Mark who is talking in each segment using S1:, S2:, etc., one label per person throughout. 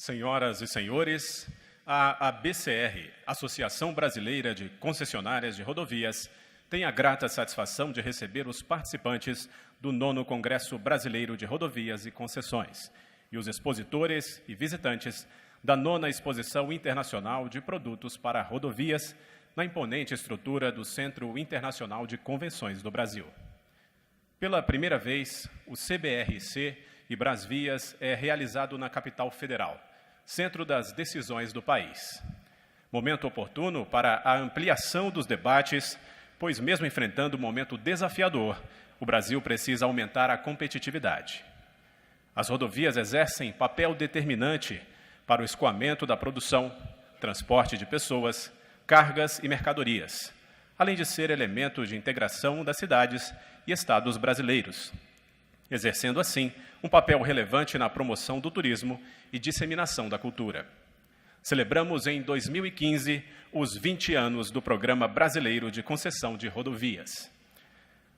S1: Senhoras e senhores, a ABCR, Associação Brasileira de Concessionárias de Rodovias, tem a grata satisfação de receber os participantes do 9º Congresso Brasileiro de Rodovias e Concessões e os expositores e visitantes da 9ª Exposição Internacional de Produtos para Rodovias na imponente estrutura do Centro Internacional de Convenções do Brasil. Pela primeira vez, o CBRC e Brasvias é realizado na capital federal, centro das decisões do país. Momento oportuno para a ampliação dos debates, pois mesmo enfrentando um momento desafiador, o Brasil precisa aumentar a competitividade. As rodovias exercem papel determinante para o escoamento da produção, transporte de pessoas, cargas e mercadorias, além de ser elemento de integração das cidades e estados brasileiros, exercendo assim um papel relevante na promoção do turismo e disseminação da cultura. Celebramos em 2015 os 20 anos do Programa Brasileiro de Concessão de Rodovias.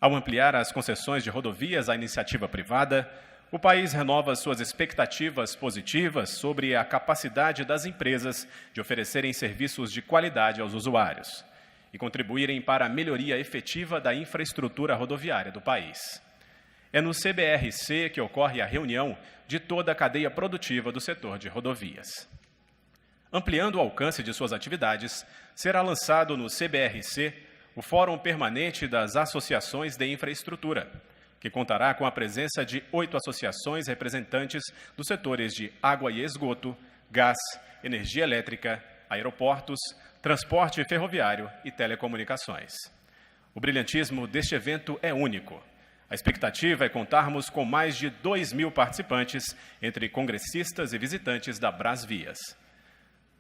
S1: Ao ampliar as concessões de rodovias à iniciativa privada, o país renova suas expectativas positivas sobre a capacidade das empresas de oferecerem serviços de qualidade aos usuários e contribuírem para a melhoria efetiva da infraestrutura rodoviária do país. É no CBRC que ocorre a reunião de toda a cadeia produtiva do setor de rodovias. Ampliando o alcance de suas atividades, será lançado no CBRC o Fórum Permanente das Associações de Infraestrutura, que contará com a presença de 8 associações representantes dos setores de água e esgoto, gás, energia elétrica, aeroportos, transporte ferroviário e telecomunicações. O brilhantismo deste evento é único. A expectativa é contarmos com mais de 2.000 participantes, entre congressistas e visitantes da Brasvias.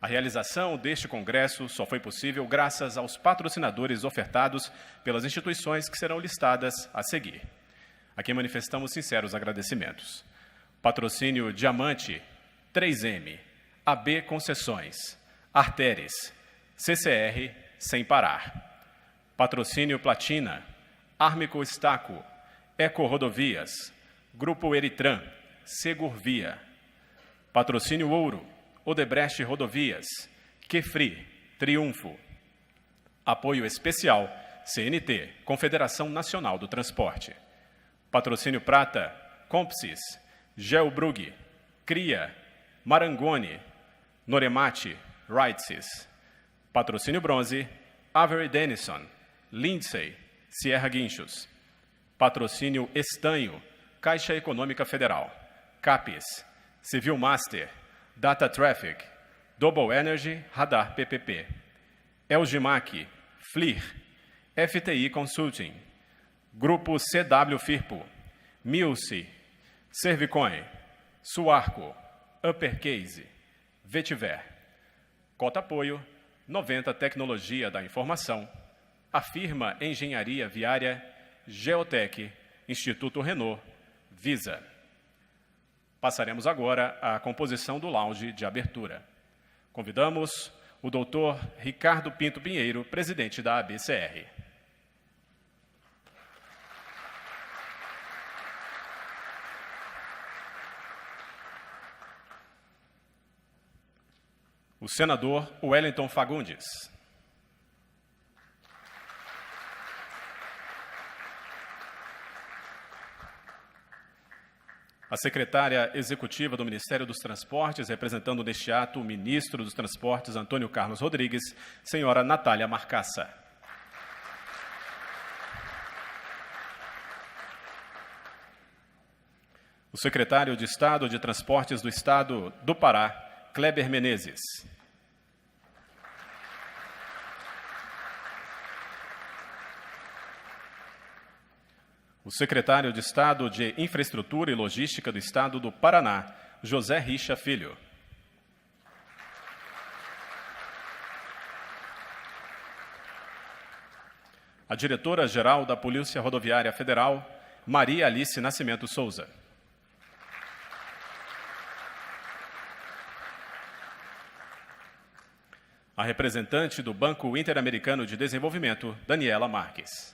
S1: A realização deste congresso só foi possível graças aos patrocinadores ofertados pelas instituições que serão listadas a seguir. A quem manifestamos sinceros agradecimentos. Patrocínio Diamante, 3M, AB Concessões, Arteres, CCR Sem Parar. Patrocínio Platina, Armico Estaco, Eco Rodovias, Grupo Eritran, Segurvia. Patrocínio Ouro, Odebrecht Rodovias, Quefri, Triunfo. Apoio especial, CNT, Confederação Nacional do Transporte. Patrocínio Prata, Compsys, Gelbrug, Cria, Marangoni, Noremate, Rightsys. Patrocínio Bronze, Avery Dennison, Lindsay, Sierra Guinchos. Patrocínio Estanho, Caixa Econômica Federal, CAPES, Civil Master, Data Traffic, Double Energy, Radar PPP. Elgimac, FLIR, FTI Consulting, Grupo CW Firpo, Milce, Servicoin, Suarco, Uppercase, Vetiver. Cota Apoio, 90 Tecnologia da Informação, Afirma Engenharia Viária, Geotec, Instituto Renault, Visa. Passaremos agora à composição do lounge de abertura. Convidamos o Dr. Ricardo Pinto Pinheiro, presidente da ABCR. O senador Wellington Fagundes. A secretária executiva do Ministério dos Transportes, representando neste ato o ministro dos Transportes, Antônio Carlos Rodrigues, senhora Natália Marcassa. O secretário de Estado de Transportes do Estado do Pará, Kleber Menezes. O secretário de Estado de Infraestrutura e Logística do Estado do Paraná, José Richa Filho. A diretora-geral da Polícia Rodoviária Federal, Maria Alice Nascimento Souza. A representante do Banco Interamericano de Desenvolvimento, Daniela Marques.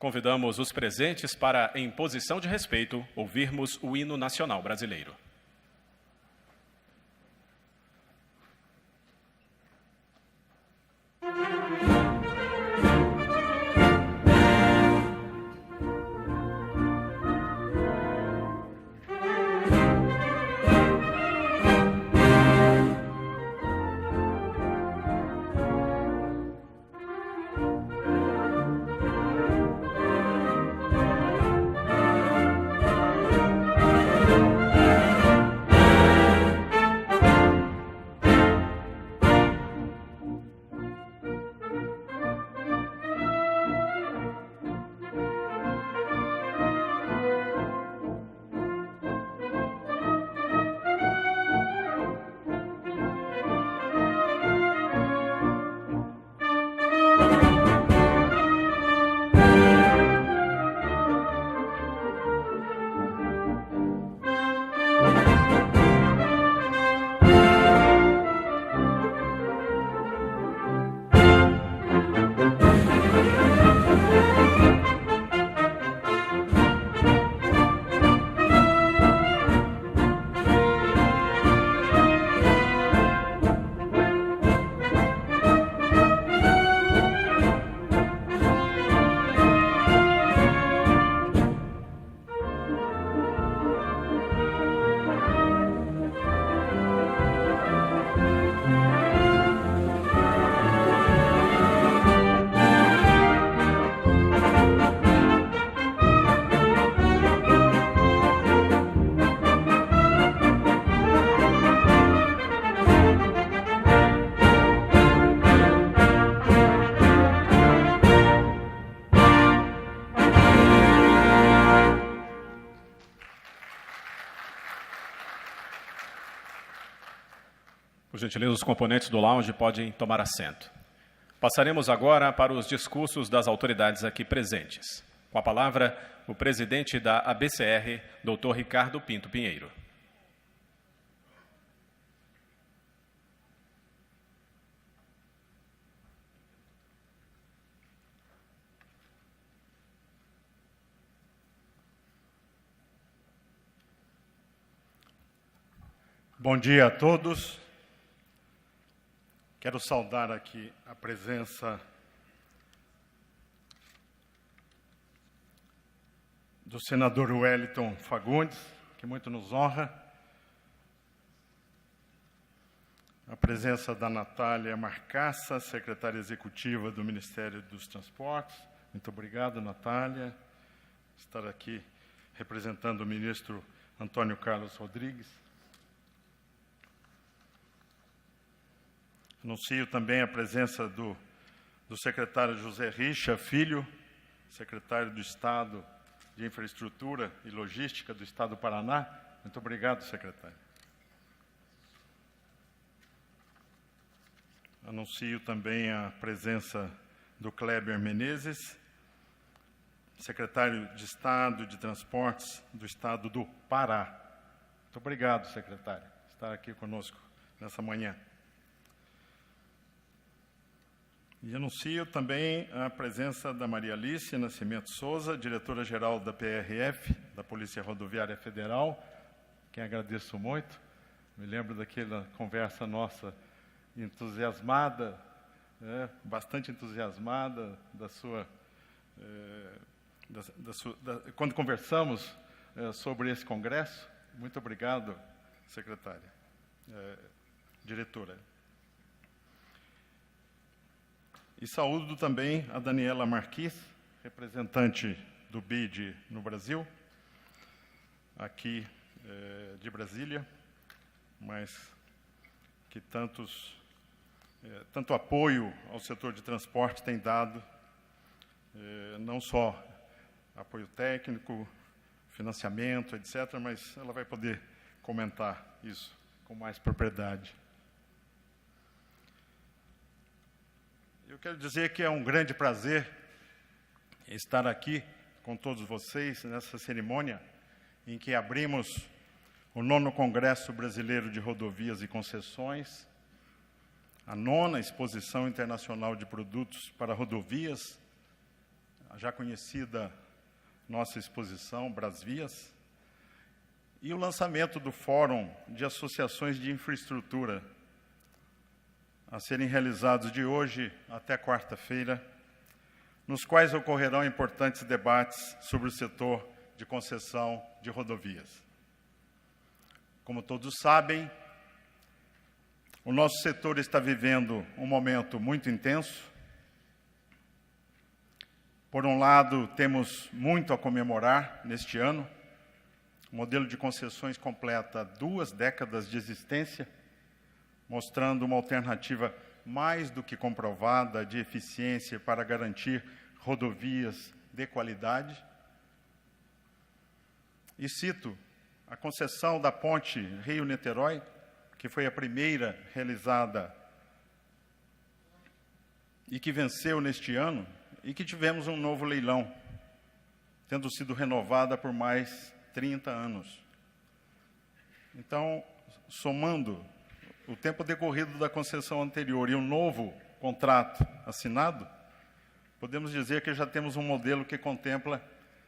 S1: Convidamos os presentes para, em posição de respeito, ouvirmos o hino nacional brasileiro. Por gentileza, os componentes do lounge podem tomar assento. Passaremos agora para os discursos das autoridades aqui presentes. Com a palavra, o presidente da ABCR, Dr. Ricardo Pinto Pinheiro.
S2: Bom dia a todos. Quero saudar aqui a presença do senador Wellington Fagundes, que muito nos honra, a presença da Natália Marcassa, secretária executiva do Ministério dos Transportes. Muito obrigado, Natália, por estar aqui representando o ministro Antônio Carlos Rodrigues. Anuncio também a presença do secretário José Richa Filho, secretário do Estado de Infraestrutura e Logística do Estado do Paraná. Muito obrigado, secretário. Anuncio também a presença do Kleber Menezes, secretário de Estado de Transportes do Estado do Pará. Muito obrigado, secretário, por estar aqui conosco nessa manhã. E anuncio também a presença da Maria Alice Nascimento Souza, diretora-geral da PRF, da Polícia Rodoviária Federal, quem agradeço muito. Me lembro daquela conversa nossa entusiasmada, bastante entusiasmada, quando conversamos sobre esse congresso. Muito obrigado, secretária, diretora. E saúdo também a Daniela Marquis, representante do BID no Brasil, aqui de Brasília, mas que tanto apoio ao setor de transporte tem dado, não só apoio técnico, financiamento, etc., mas ela vai poder comentar isso com mais propriedade. Eu quero dizer que é um grande prazer estar aqui com todos vocês nessa cerimônia em que abrimos o 9º Congresso Brasileiro de Rodovias e Concessões, a 9ª Exposição Internacional de Produtos para Rodovias, a já conhecida nossa exposição Brasvias, e o lançamento do Fórum de Associações de Infraestrutura, a serem realizados de hoje até quarta-feira, nos quais ocorrerão importantes debates sobre o setor de concessão de rodovias. Como todos sabem, o nosso setor está vivendo um momento muito intenso. Por um lado, temos muito a comemorar neste ano. O modelo de concessões completa 2 décadas de existência, mostrando uma alternativa mais do que comprovada de eficiência para garantir rodovias de qualidade. E cito a concessão da ponte Rio-Niterói, que foi a primeira realizada e que venceu neste ano, e que tivemos um novo leilão, tendo sido renovada por mais 30 anos. Então, somando o tempo decorrido da concessão anterior e o novo contrato assinado, podemos dizer que já temos um modelo que contempla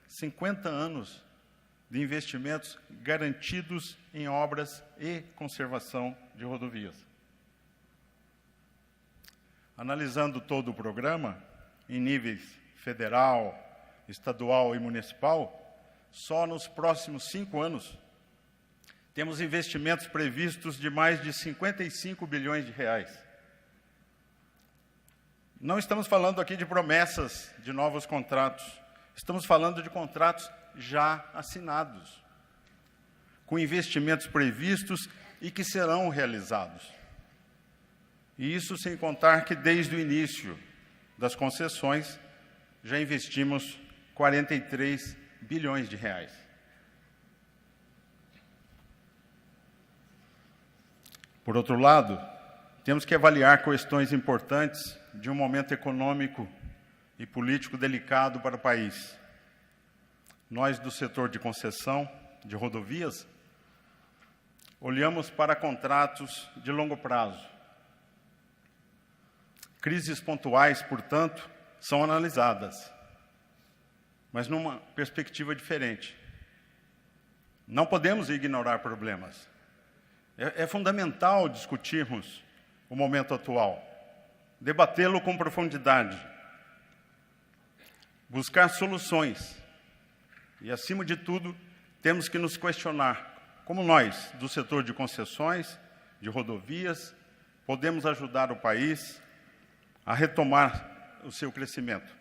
S2: 50 anos de investimentos garantidos em obras e conservação de rodovias. Analisando todo o programa, em níveis federal, estadual e municipal, só nos próximos 5 anos, temos investimentos previstos de mais de 55 bilhões de reais. Não estamos falando aqui de promessas de novos contratos, estamos falando de contratos já assinados, com investimentos previstos e que serão realizados. E isso sem contar que, desde o início das concessões, já investimos 43 bilhões de reais. Por outro lado, temos que avaliar questões importantes de um momento econômico e político delicado para o país. Nós, do setor de concessão de rodovias, olhamos para contratos de longo prazo. Crises pontuais, portanto, são analisadas, mas numa perspectiva diferente. Não podemos ignorar problemas. É fundamental discutirmos o momento atual, debatê-lo com profundidade, buscar soluções e, acima de tudo, temos que nos questionar como nós, do setor de concessões, de rodovias, podemos ajudar o país a retomar o seu crescimento.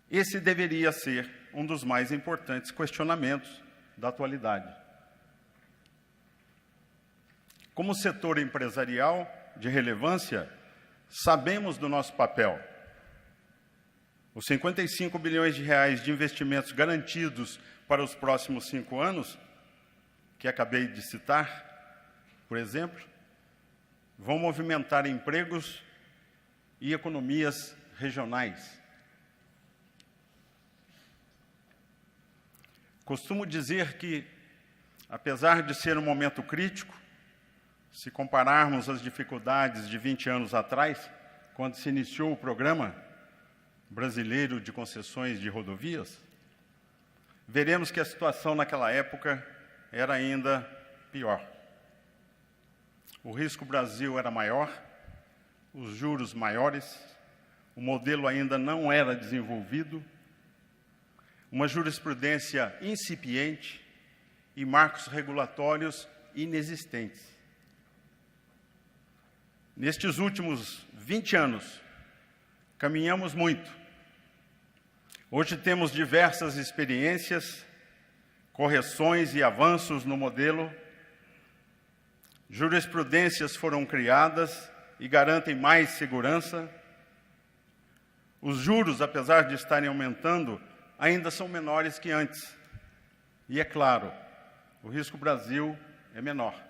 S2: Esse deveria ser um dos mais importantes questionamentos da atualidade. Como setor empresarial de relevância, sabemos do nosso papel. Os 55 bilhões de reais de investimentos garantidos para os próximos 5 anos, que acabei de citar, por exemplo, vão movimentar empregos e economias regionais. Costumo dizer que, apesar de ser um momento crítico, se compararmos as dificuldades de 20 anos atrás, quando se iniciou o Programa Brasileiro de Concessões de Rodovias, veremos que a situação naquela época era ainda pior. O risco Brasil era maior, os juros maiores, o modelo ainda não era desenvolvido, uma jurisprudência incipiente e marcos regulatórios inexistentes. Nestes últimos 20 anos, caminhamos muito. Hoje temos diversas experiências, correções e avanços no modelo. Jurisprudências foram criadas e garantem mais segurança. Os juros, apesar de estarem aumentando, ainda são menores que antes. E, é claro, o risco Brasil é menor.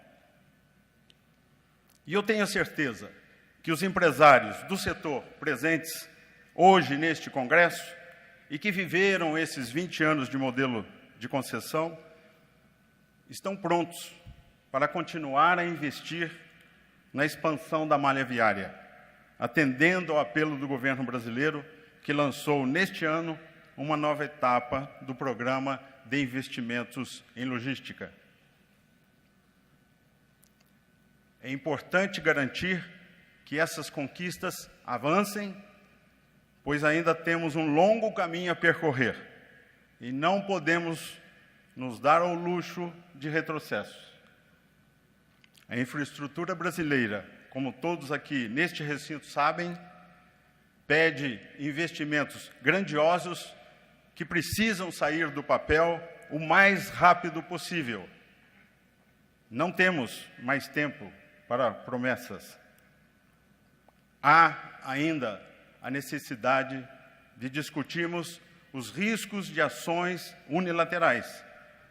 S2: E eu tenho a certeza que os empresários do setor presentes hoje neste Congresso e que viveram esses 20 anos de modelo de concessão estão prontos para continuar a investir na expansão da malha viária, atendendo ao apelo do governo brasileiro que lançou neste ano uma nova etapa do Programa de Investimentos em Logística. É importante garantir que essas conquistas avancem, pois ainda temos um longo caminho a percorrer e não podemos nos dar ao luxo de retrocessos. A infraestrutura brasileira, como todos aqui neste recinto sabem, pede investimentos grandiosos que precisam sair do papel o mais rápido possível. Não temos mais tempo para promessas. Há ainda a necessidade de discutirmos os riscos de ações unilaterais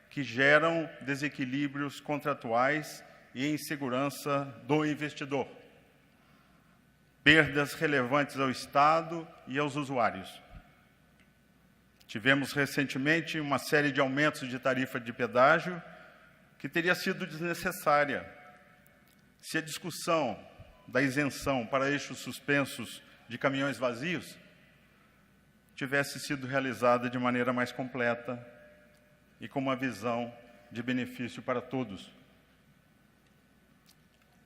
S2: que geram desequilíbrios contratuais e insegurança do investidor, perdas relevantes ao Estado e aos usuários. Tivemos recentemente uma série de aumentos de tarifa de pedágio que teria sido desnecessária se a discussão da isenção para eixos suspensos de caminhões vazios tivesse sido realizada de maneira mais completa e com uma visão de benefício para todos.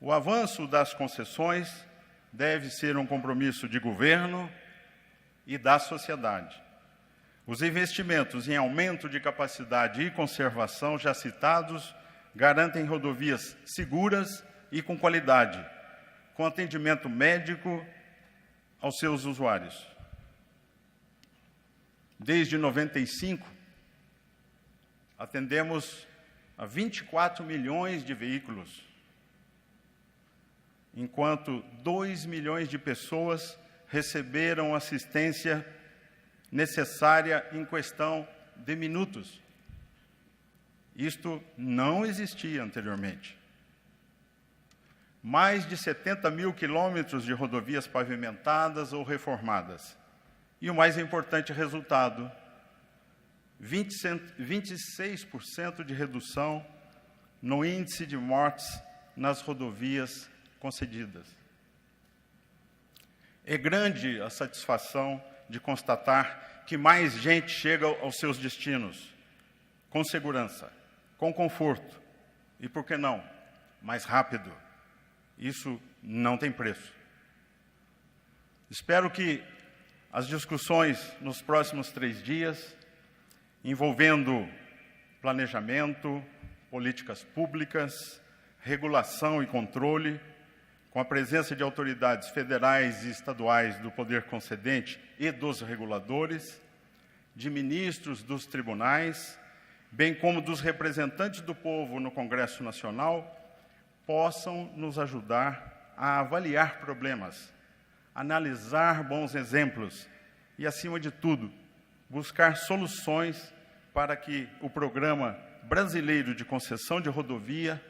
S2: O avanço das concessões deve ser um compromisso de governo e da sociedade. Os investimentos em aumento de capacidade e conservação já citados garantem rodovias seguras e com qualidade, com atendimento médico aos seus usuários. Desde 95, atendemos a 24 milhões de veículos, enquanto 2 milhões de pessoas receberam assistência necessária em questão de minutos. Isto não existia anteriormente. Mais de 70 mil quilômetros de rodovias pavimentadas ou reformadas. E o mais importante resultado, 26% de redução no índice de mortes nas rodovias concedidas. É grande a satisfação de constatar que mais gente chega aos seus destinos, com segurança, com conforto e, por que não, mais rápido. Isso não tem preço. Espero que as discussões nos próximos 3 dias, envolvendo planejamento, políticas públicas, regulação e controle, com a presença de autoridades federais e estaduais do poder concedente e dos reguladores, de ministros dos tribunais, bem como dos representantes do povo no Congresso Nacional, possam nos ajudar a avaliar problemas, analisar bons exemplos e, acima de tudo, buscar soluções para que o Programa Brasileiro de Concessão de Rodovias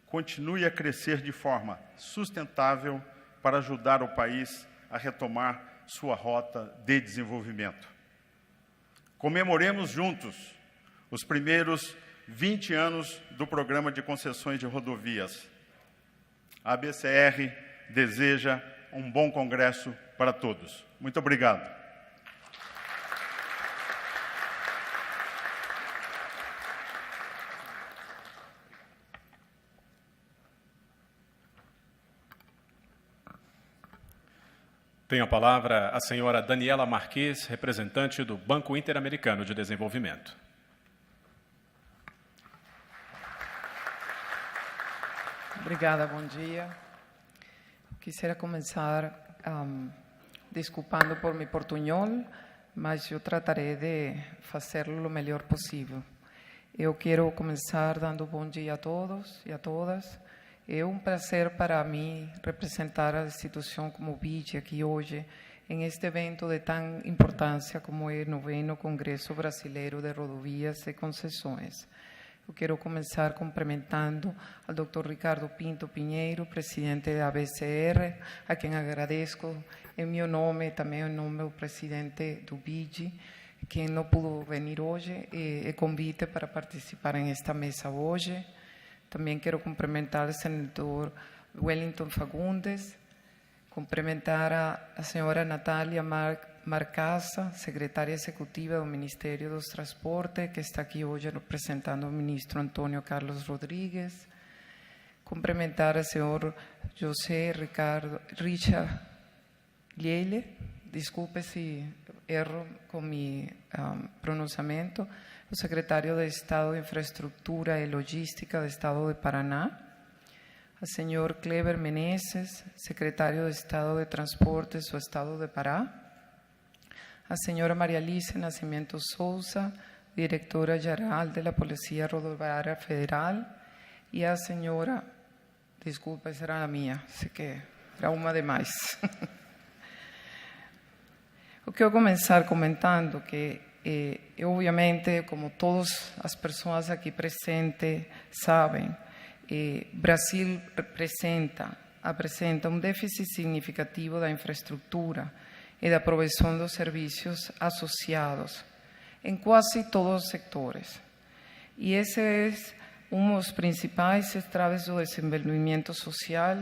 S2: continue a crescer de forma sustentável para ajudar o país a retomar sua rota de desenvolvimento. Comemoremos juntos os primeiros 20 anos do Programa de Concessões de Rodovias. A ABCR deseja um bom congresso para todos. Muito obrigado.
S1: Tem a palavra a senhora Daniela Marques, representante do Banco Interamericano de Desenvolvimento.
S3: Obrigada, bom dia. Quisiera começar desculpando por mi portunhol, mas eu tratarei de fazê-lo o melhor possível. Eu quero começar dando bom dia a todos e a todas. É um prazer para mim representar a instituição como BID aqui hoje, em este evento de tão importância como é o 9º Congresso Brasileiro de Rodovias e Concessões. Eu quero começar cumprimentando ao Dr. Ricardo Pinto Pinheiro, presidente da ABCR, a quem agradeço em meu nome e também em nome do presidente do BID, que não pudo vir hoje, e convite para participar nesta mesa hoje. Também quero cumprimentar o senador Wellington Fagundes, Cumprimentar a senhora Natália Marcassa, secretária executiva do Ministério dos Transportes, que está aqui hoje representando o ministro Antônio Carlos Rodrigues. Cumprimentar a senhor José Richard Liele, desculpe se erro com meu pronunciamento, o secretário de Estado de Infraestrutura e Logística do Estado de Paraná. A senhor Cleber Menezes, secretário de Estado de Transportes do Estado de Pará. A senhora Maria Alice Nascimento Souza, diretora-geral da Polícia Rodoviária Federal. E a senhora, desculpa, essa era a minha, sei que era uma demais. Eu quero começar comentando que, obviamente, como todas as pessoas aqui presentes sabem, Brasil apresenta um déficit significativo da infraestrutura e da provisão dos serviços associados em quase todos os setores. E esse é um dos principais estraves do desenvolvimento social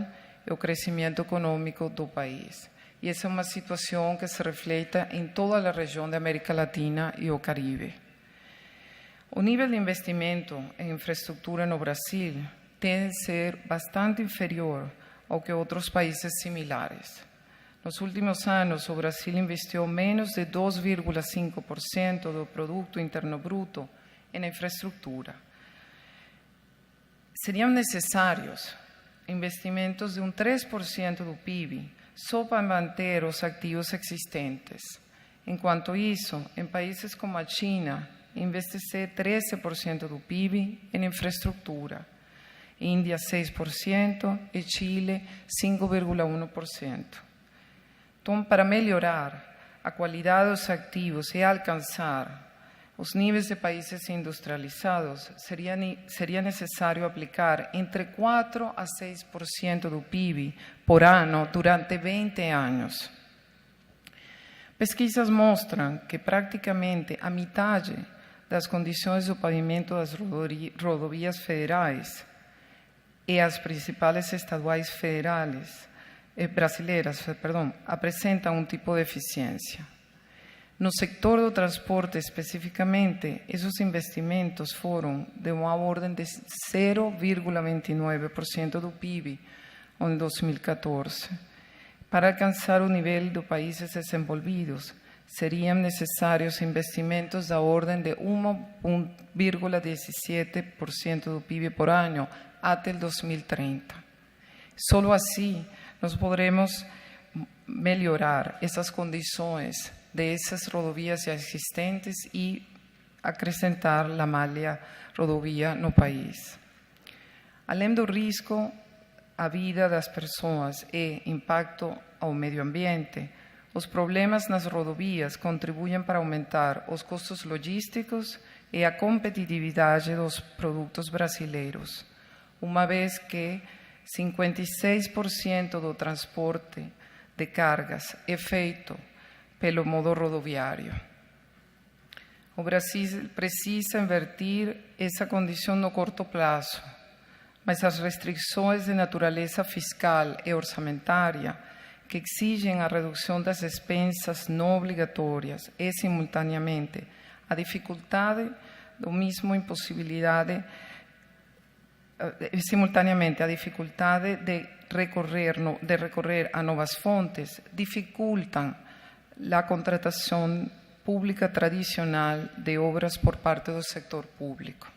S3: e o crescimento econômico do país. E essa é uma situação que se reflete em toda a região da América Latina e o Caribe. O nível de investimento em infraestrutura no Brasil tende a ser bastante inferior ao que outros países similares. Nos últimos anos, o Brasil investiu menos de 2,5% do Produto Interno Bruto em infraestrutura. Seriam necessários investimentos de 3% do PIB só para manter os ativos existentes. Enquanto isso, em países como a China, investe-se 13% do PIB em infraestrutura. Índia 6% e Chile 5,1%. Então, para melhorar a qualidade dos ativos e alcançar os níveis de países industrializados, seria necessário aplicar entre 4% a 6% do PIB por ano durante 20 anos. Pesquisas mostram que praticamente a metade das condições do pavimento das rodovias federais e as principais estaduais brasileiras apresentam um tipo de eficiência. No setor do transporte, especificamente, esses investimentos foram de uma ordem de 0,29% do PIB em 2014. Para alcançar o nível dos países desenvolvidos, seriam necessários investimentos da ordem de 1,17% do PIB por ano até 2030. Só assim nós poderemos melhorar essas condições dessas rodovias já existentes e acrescentar a malha rodovia no país. Além do risco à vida das pessoas e impacto ao meio ambiente, os problemas nas rodovias contribuem para aumentar os custos logísticos e a competitividade dos produtos brasileiros, uma vez que 56% do transporte de cargas é feito pelo modo rodoviário. O Brasil precisa invertir essa condição no curto prazo, mas as restrições de natureza fiscal e orçamentária que exigem a redução das despesas não obrigatórias e, simultaneamente, a dificuldade ou mesmo impossibilidade de recorrer a novas fontes dificultam a contratação pública tradicional de obras por parte do setor público.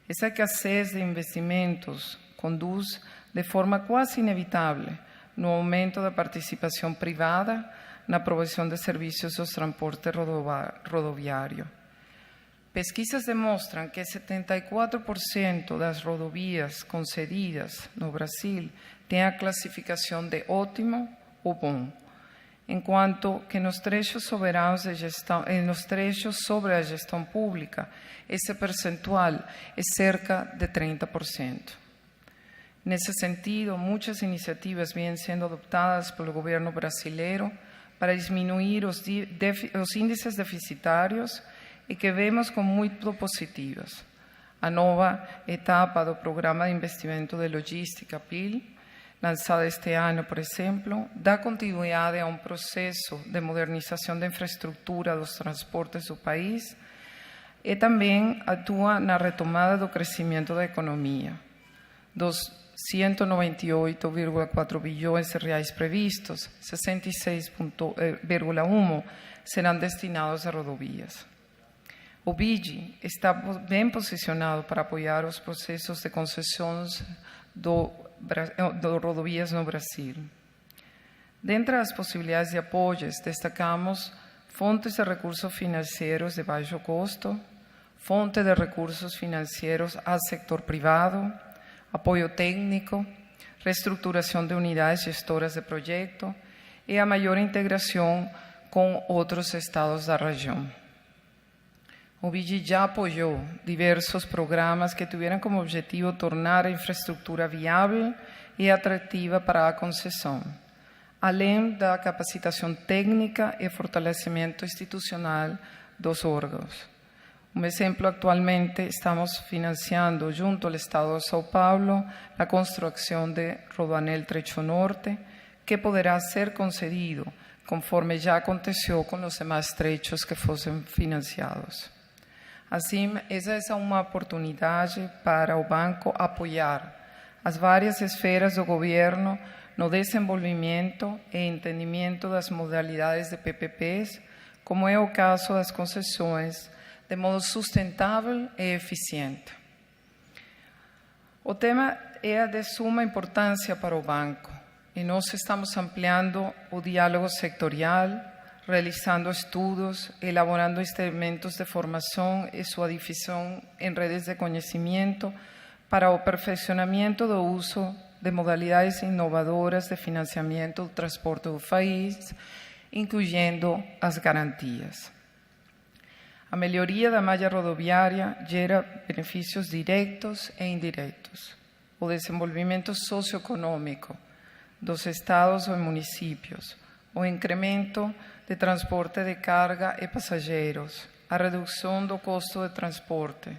S3: Essa escassez de investimentos conduz de forma quase inevitável no aumento da participação privada na provisão de serviços do transporte rodoviário. Pesquisas demonstram que 74% das rodovias concedidas no Brasil têm a classificação de ótimo ou bom, enquanto que nos trechos soberanos de gestão, nos trechos sobre a gestão pública, esse percentual é cerca de 30%. Nesse sentido, muitas iniciativas vêm sendo adotadas pelo governo brasileiro para diminuir os índices deficitários e que vemos como muito positivas. A nova etapa do Programa de Investimento de Logística, PIL, lançada este ano, por exemplo, dá continuidade a um processo de modernização da infraestrutura dos transportes do país e também atua na retomada do crescimento da economia. Dos 198,4 bilhões de reais previstos, 66,1 serão destinados a rodovias. O BID está bem posicionado para apoiar os processos de concessões de rodovias no Brasil. Dentre as possibilidades de apoios, destacamos fontes de recursos financeiros de baixo custo, fonte de recursos financeiros ao setor privado, apoio técnico, reestruturação de unidades gestoras de projeto e a maior integração com outros estados da região. O BID já apoiou diversos programas que tiveram como objetivo tornar a infraestrutura viável e atrativa para a concessão, além da capacitação técnica e fortalecimento institucional dos órgãos. Um exemplo, atualmente estamos financiando, junto ao Estado de São Paulo, a construção de Rodoanel Trecho Norte, que poderá ser concedido, conforme já aconteceu com os demais trechos que fossem financiados. Assim, essa é uma oportunidade para o banco apoiar as várias esferas do governo no desenvolvimento e entendimento das modalidades de PPPs, como é o caso das concessões, de modo sustentável e eficiente. O tema é de suma importância para o banco e nós estamos ampliando o diálogo sectorial, realizando estudos, elaborando instrumentos de formação e sua difusão em redes de conhecimento para o aperfeiçoamento do uso de modalidades inovadoras de financiamento do transporte do país, incluindo as garantias. A melhoria da malha rodoviária gera benefícios diretos e indiretos. O desenvolvimento socioeconômico dos estados ou municípios, o incremento de transporte de carga e passageiros, a redução do custo de transporte,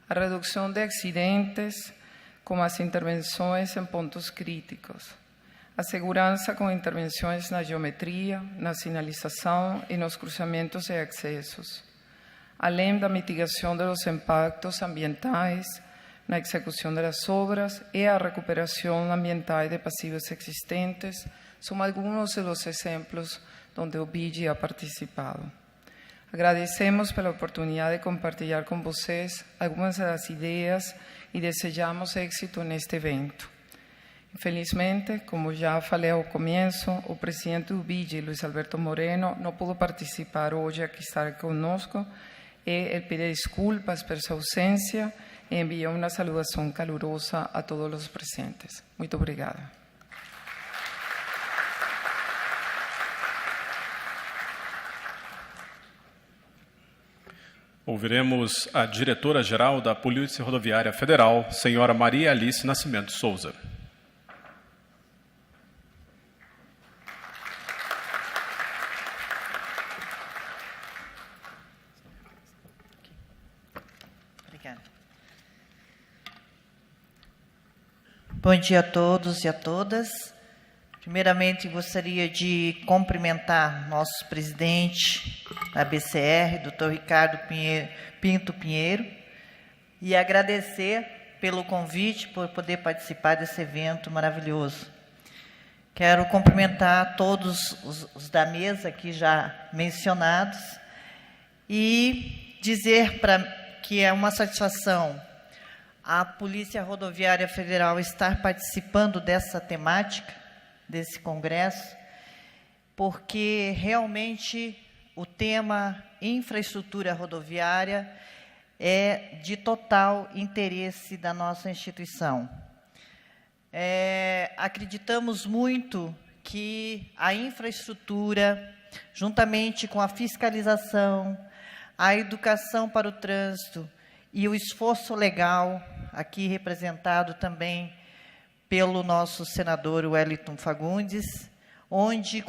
S3: a redução de acidentes com as intervenções em pontos críticos, a segurança com intervenções na geometria, na sinalização e nos cruzamentos e acessos, além da mitigação dos impactos ambientais na execução das obras e a recuperação ambiental de passivos existentes, são alguns dos exemplos onde o BID ha participado. Agradecemos pela oportunidade de compartilhar com vocês algumas das ideias e desejamos êxito neste evento. Infelizmente, como já falei ao começo, o presidente do BID, Luiz Alberto Moreno, não pôde participar hoje aqui estar conosco e ele pede desculpas por sua ausência e envia uma saudação calorosa a todos os presentes. Muito obrigada.
S1: Ouviremos a diretora-geral da Polícia Rodoviária Federal, senhora Maria Alice Nascimento Souza.
S4: Obrigada. Bom dia a todos e a todas. Primeiramente, gostaria de cumprimentar nosso presidente da BCR, doutor Ricardo Pinto Pinheiro, e agradecer pelo convite, por poder participar desse evento maravilhoso. Quero cumprimentar todos os da mesa aqui já mencionados e dizer que é uma satisfação a Polícia Rodoviária Federal estar participando dessa temática, desse congresso, porque realmente o tema infraestrutura rodoviária é de total interesse da nossa instituição. Acreditamos muito que a infraestrutura, juntamente com a fiscalização, a educação para o trânsito e o esforço legal, aqui representado também pelo nosso senador Wellington Fagundes, onde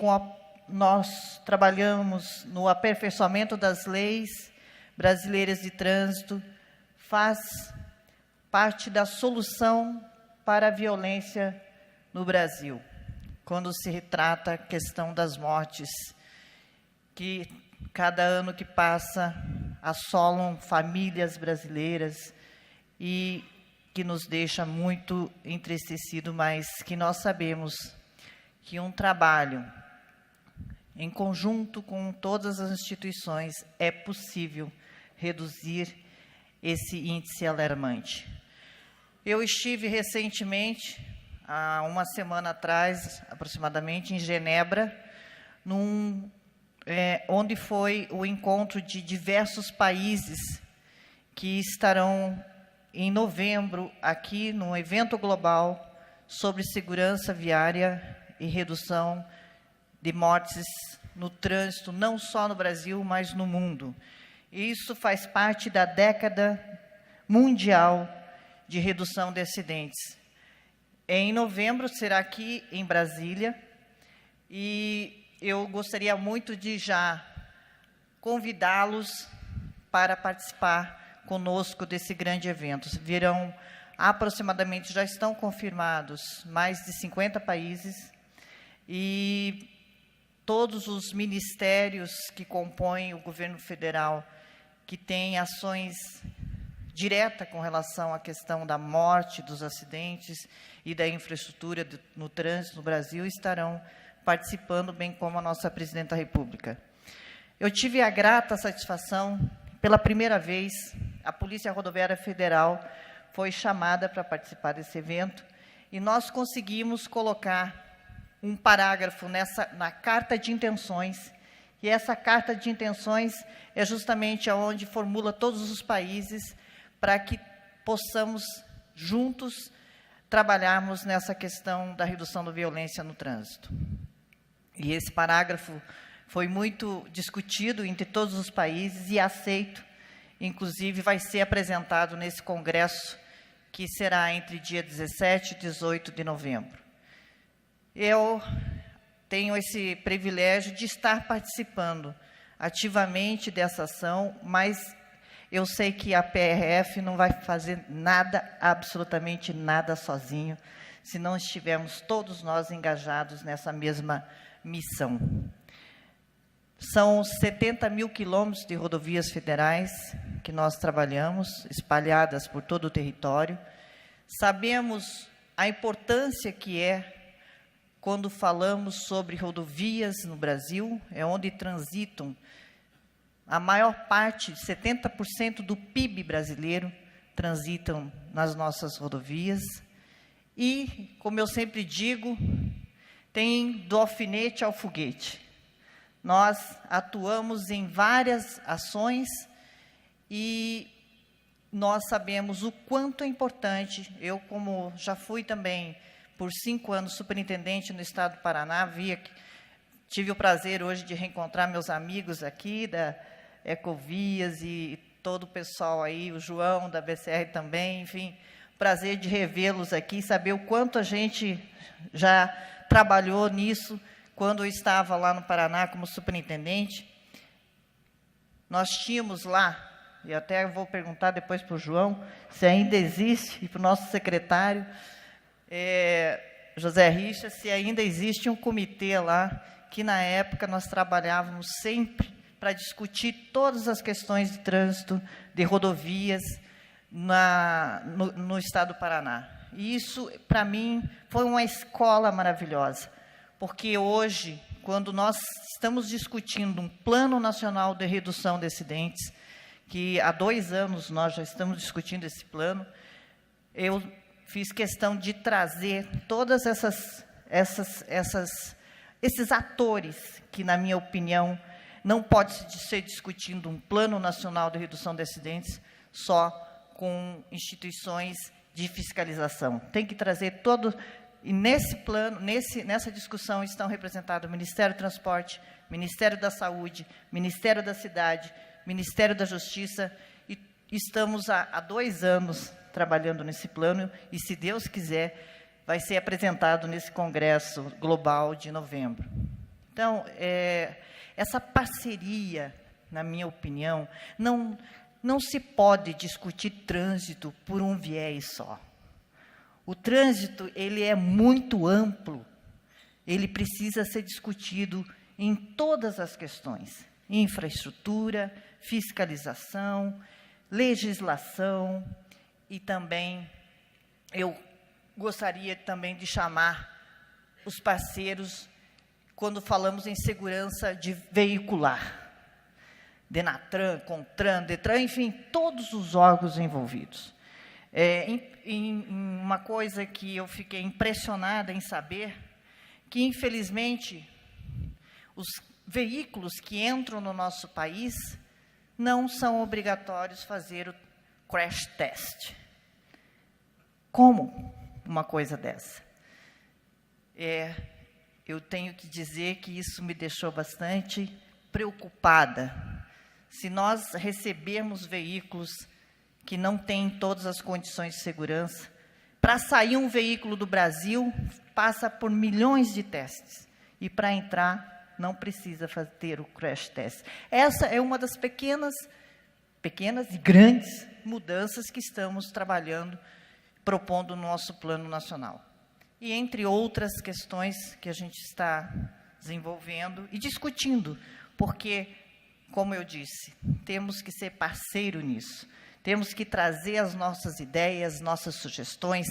S4: nós trabalhamos no aperfeiçoamento das leis brasileiras de trânsito, faz parte da solução para a violência no Brasil, quando se retrata a questão das mortes, que cada ano que passa assolam famílias brasileiras e que nos deixa muito entristecido, mas que nós sabemos que um trabalho em conjunto com todas as instituições é possível reduzir esse índice alarmante. Eu estive recentemente, há uma semana atrás, aproximadamente, em Genebra, onde foi o encontro de diversos países que estarão em novembro aqui num evento global sobre segurança viária e redução de mortes no trânsito, não só no Brasil, mas no mundo. Isso faz parte da década mundial de redução de acidentes. Em novembro será aqui em Brasília e eu gostaria muito de já convidá-los para participar conosco desse grande evento. Virão aproximadamente, já estão confirmados, mais de 50 países e todos os ministérios que compõem o governo federal, que têm ações diretas com relação à questão da morte, dos acidentes e da infraestrutura no trânsito no Brasil, estarão participando, bem como a nossa Presidente da República. Eu tive a grata satisfação, pela primeira vez, a Polícia Rodoviária Federal foi chamada para participar desse evento e nós conseguimos colocar um parágrafo na carta de intenções, e essa carta de intenções é justamente aonde formula todos os países para que possamos juntos trabalharmos nessa questão da redução da violência no trânsito. E esse parágrafo foi muito discutido entre todos os países e aceito, inclusive vai ser apresentado nesse congresso que será entre dia 17 e 18 de novembro. Eu tenho esse privilégio de estar participando ativamente dessa ação, mas eu sei que a PRF não vai fazer nada, absolutamente nada sozinho, se não estivermos todos nós engajados nessa mesma missão. São 70 mil quilômetros de rodovias federais que nós trabalhamos, espalhadas por todo o território. Sabemos a importância que é quando falamos sobre rodovias no Brasil, é onde transitam a maior parte, 70% do PIB brasileiro, transitam nas nossas rodovias. E, como eu sempre digo, tem do alfinete ao foguete. Nós atuamos em várias ações e nós sabemos o quanto é importante. Eu, como já fui também por 5 anos superintendente no estado do Paraná, tive o prazer hoje de reencontrar meus amigos aqui da Ecovias e todo o pessoal aí, o João da BCR também, enfim, prazer de revê-los aqui, saber o quanto a gente já trabalhou nisso quando eu estava lá no Paraná como superintendente. Nós tínhamos lá, e até vou perguntar depois para o João, se ainda existe, e para o nosso secretário, José Richa, se ainda existe um comitê lá, que na época nós trabalhávamos sempre para discutir todas as questões de trânsito, de rodovias, no estado do Paraná. E isso, para mim, foi uma escola maravilhosa, porque hoje, quando nós estamos discutindo um Plano Nacional de Redução de Acidentes, que há 2 anos nós já estamos discutindo esse plano, eu fiz questão de trazer todas esses atores que, na minha opinião, não pode ser discutindo um Plano Nacional de Redução de Acidentes só com instituições de fiscalização. Tem que trazer todo... E nesse plano, nessa discussão estão representados o Ministério do Transporte, Ministério da Saúde, Ministério da Cidade, Ministério da Justiça, e estamos há 2 anos trabalhando nesse plano, e, se Deus quiser, vai ser apresentado nesse Congresso Global de novembro. Então, essa parceria, na minha opinião, não se pode discutir trânsito por um viés só. O trânsito, ele é muito amplo, ele precisa ser discutido em todas as questões: infraestrutura, fiscalização, legislação, e também eu gostaria também de chamar os parceiros quando falamos em segurança veicular. Denatran, Contran, Detran, enfim, todos os órgãos envolvidos. Uma coisa que eu fiquei impressionada em saber, que, infelizmente, os veículos que entram no nosso país não são obrigatórios fazer o crash test. Como uma coisa dessa? Eu tenho que dizer que isso me deixou bastante preocupada. Se nós recebermos veículos que não têm todas as condições de segurança, para sair um veículo do Brasil, passa por milhões de testes. E para entrar, não precisa ter o crash test. Essa é uma das pequenas e grandes mudanças que estamos trabalhando, propondo no nosso plano nacional. E entre outras questões que a gente está desenvolvendo e discutindo, porque, como eu disse, temos que ser parceiro nisso. Temos que trazer as nossas ideias, nossas sugestões,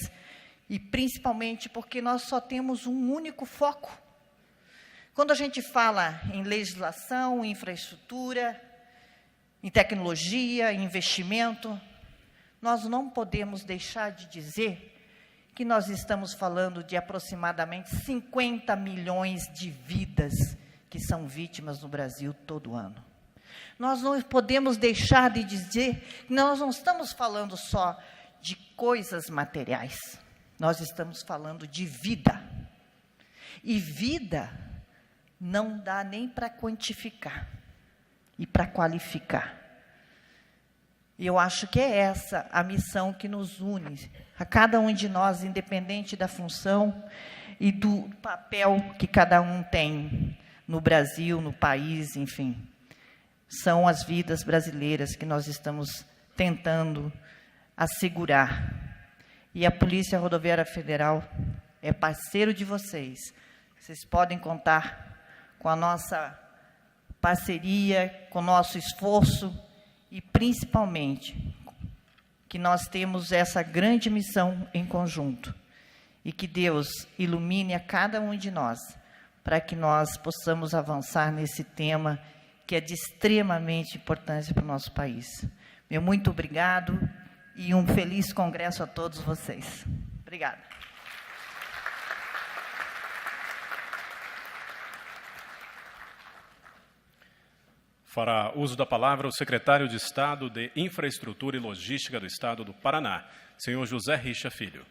S4: e principalmente porque nós só temos um único foco. Quando a gente fala em legislação, em infraestrutura, em tecnologia, em investimento, nós não podemos deixar de dizer que nós estamos falando de aproximadamente 50 milhões de vidas que são vítimas no Brasil todo ano. Nós não podemos deixar de dizer que nós não estamos falando só de coisas materiais, nós estamos falando de vida. E vida não dá nem para quantificar e para qualificar. Eu acho que é essa a missão que nos une, a cada um de nós, independente da função e do papel que cada um tem no Brasil, no país, enfim. São as vidas brasileiras que nós estamos tentando assegurar. E a Polícia Rodoviária Federal é parceiro de vocês. Vocês podem contar com a nossa parceria, com o nosso esforço e, principalmente, que nós temos essa grande missão em conjunto. E que Deus ilumine a cada um de nós, para que nós possamos avançar nesse tema que é de extremamente importância para o nosso país. Meu muito obrigado e um feliz congresso a todos vocês. Obrigada.
S1: Fará uso da palavra o secretário de Estado de Infraestrutura e Logística do Estado do Paraná, senhor José Richa Filho.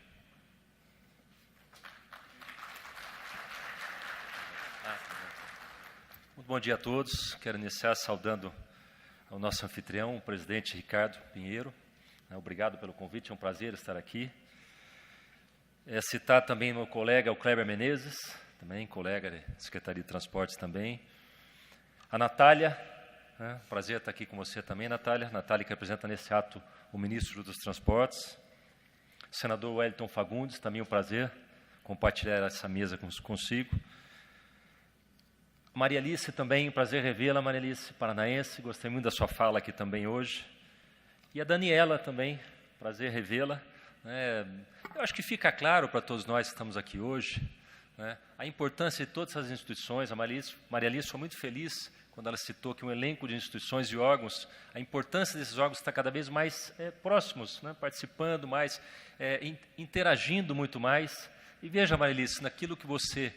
S5: Muito bom dia a todos. Quero iniciar saudando ao nosso anfitrião, o presidente Ricardo Pinheiro. Obrigado pelo convite, é um prazer estar aqui. Citar também meu colega, o Kleber Menezes, também colega da Secretaria de Transportes também. A Natália, prazer estar aqui com você também, Natália. Natália, que representa nesse ato o ministro dos Transportes. O senador Wellington Fagundes, também um prazer compartilhar essa mesa consigo. Maria Alice também, prazer revê-la, Maria Alice, paranaense, gostei muito da sua fala aqui também hoje. E a Daniela também, prazer revê-la. Eu acho que fica claro para todos nós que estamos aqui hoje, a importância de todas essas instituições. A Maria Alice foi muito feliz quando ela citou que um elenco de instituições e órgãos, a importância desses órgãos está cada vez mais próximos, participando mais, interagindo muito mais. E veja, Maria Alice, naquilo que você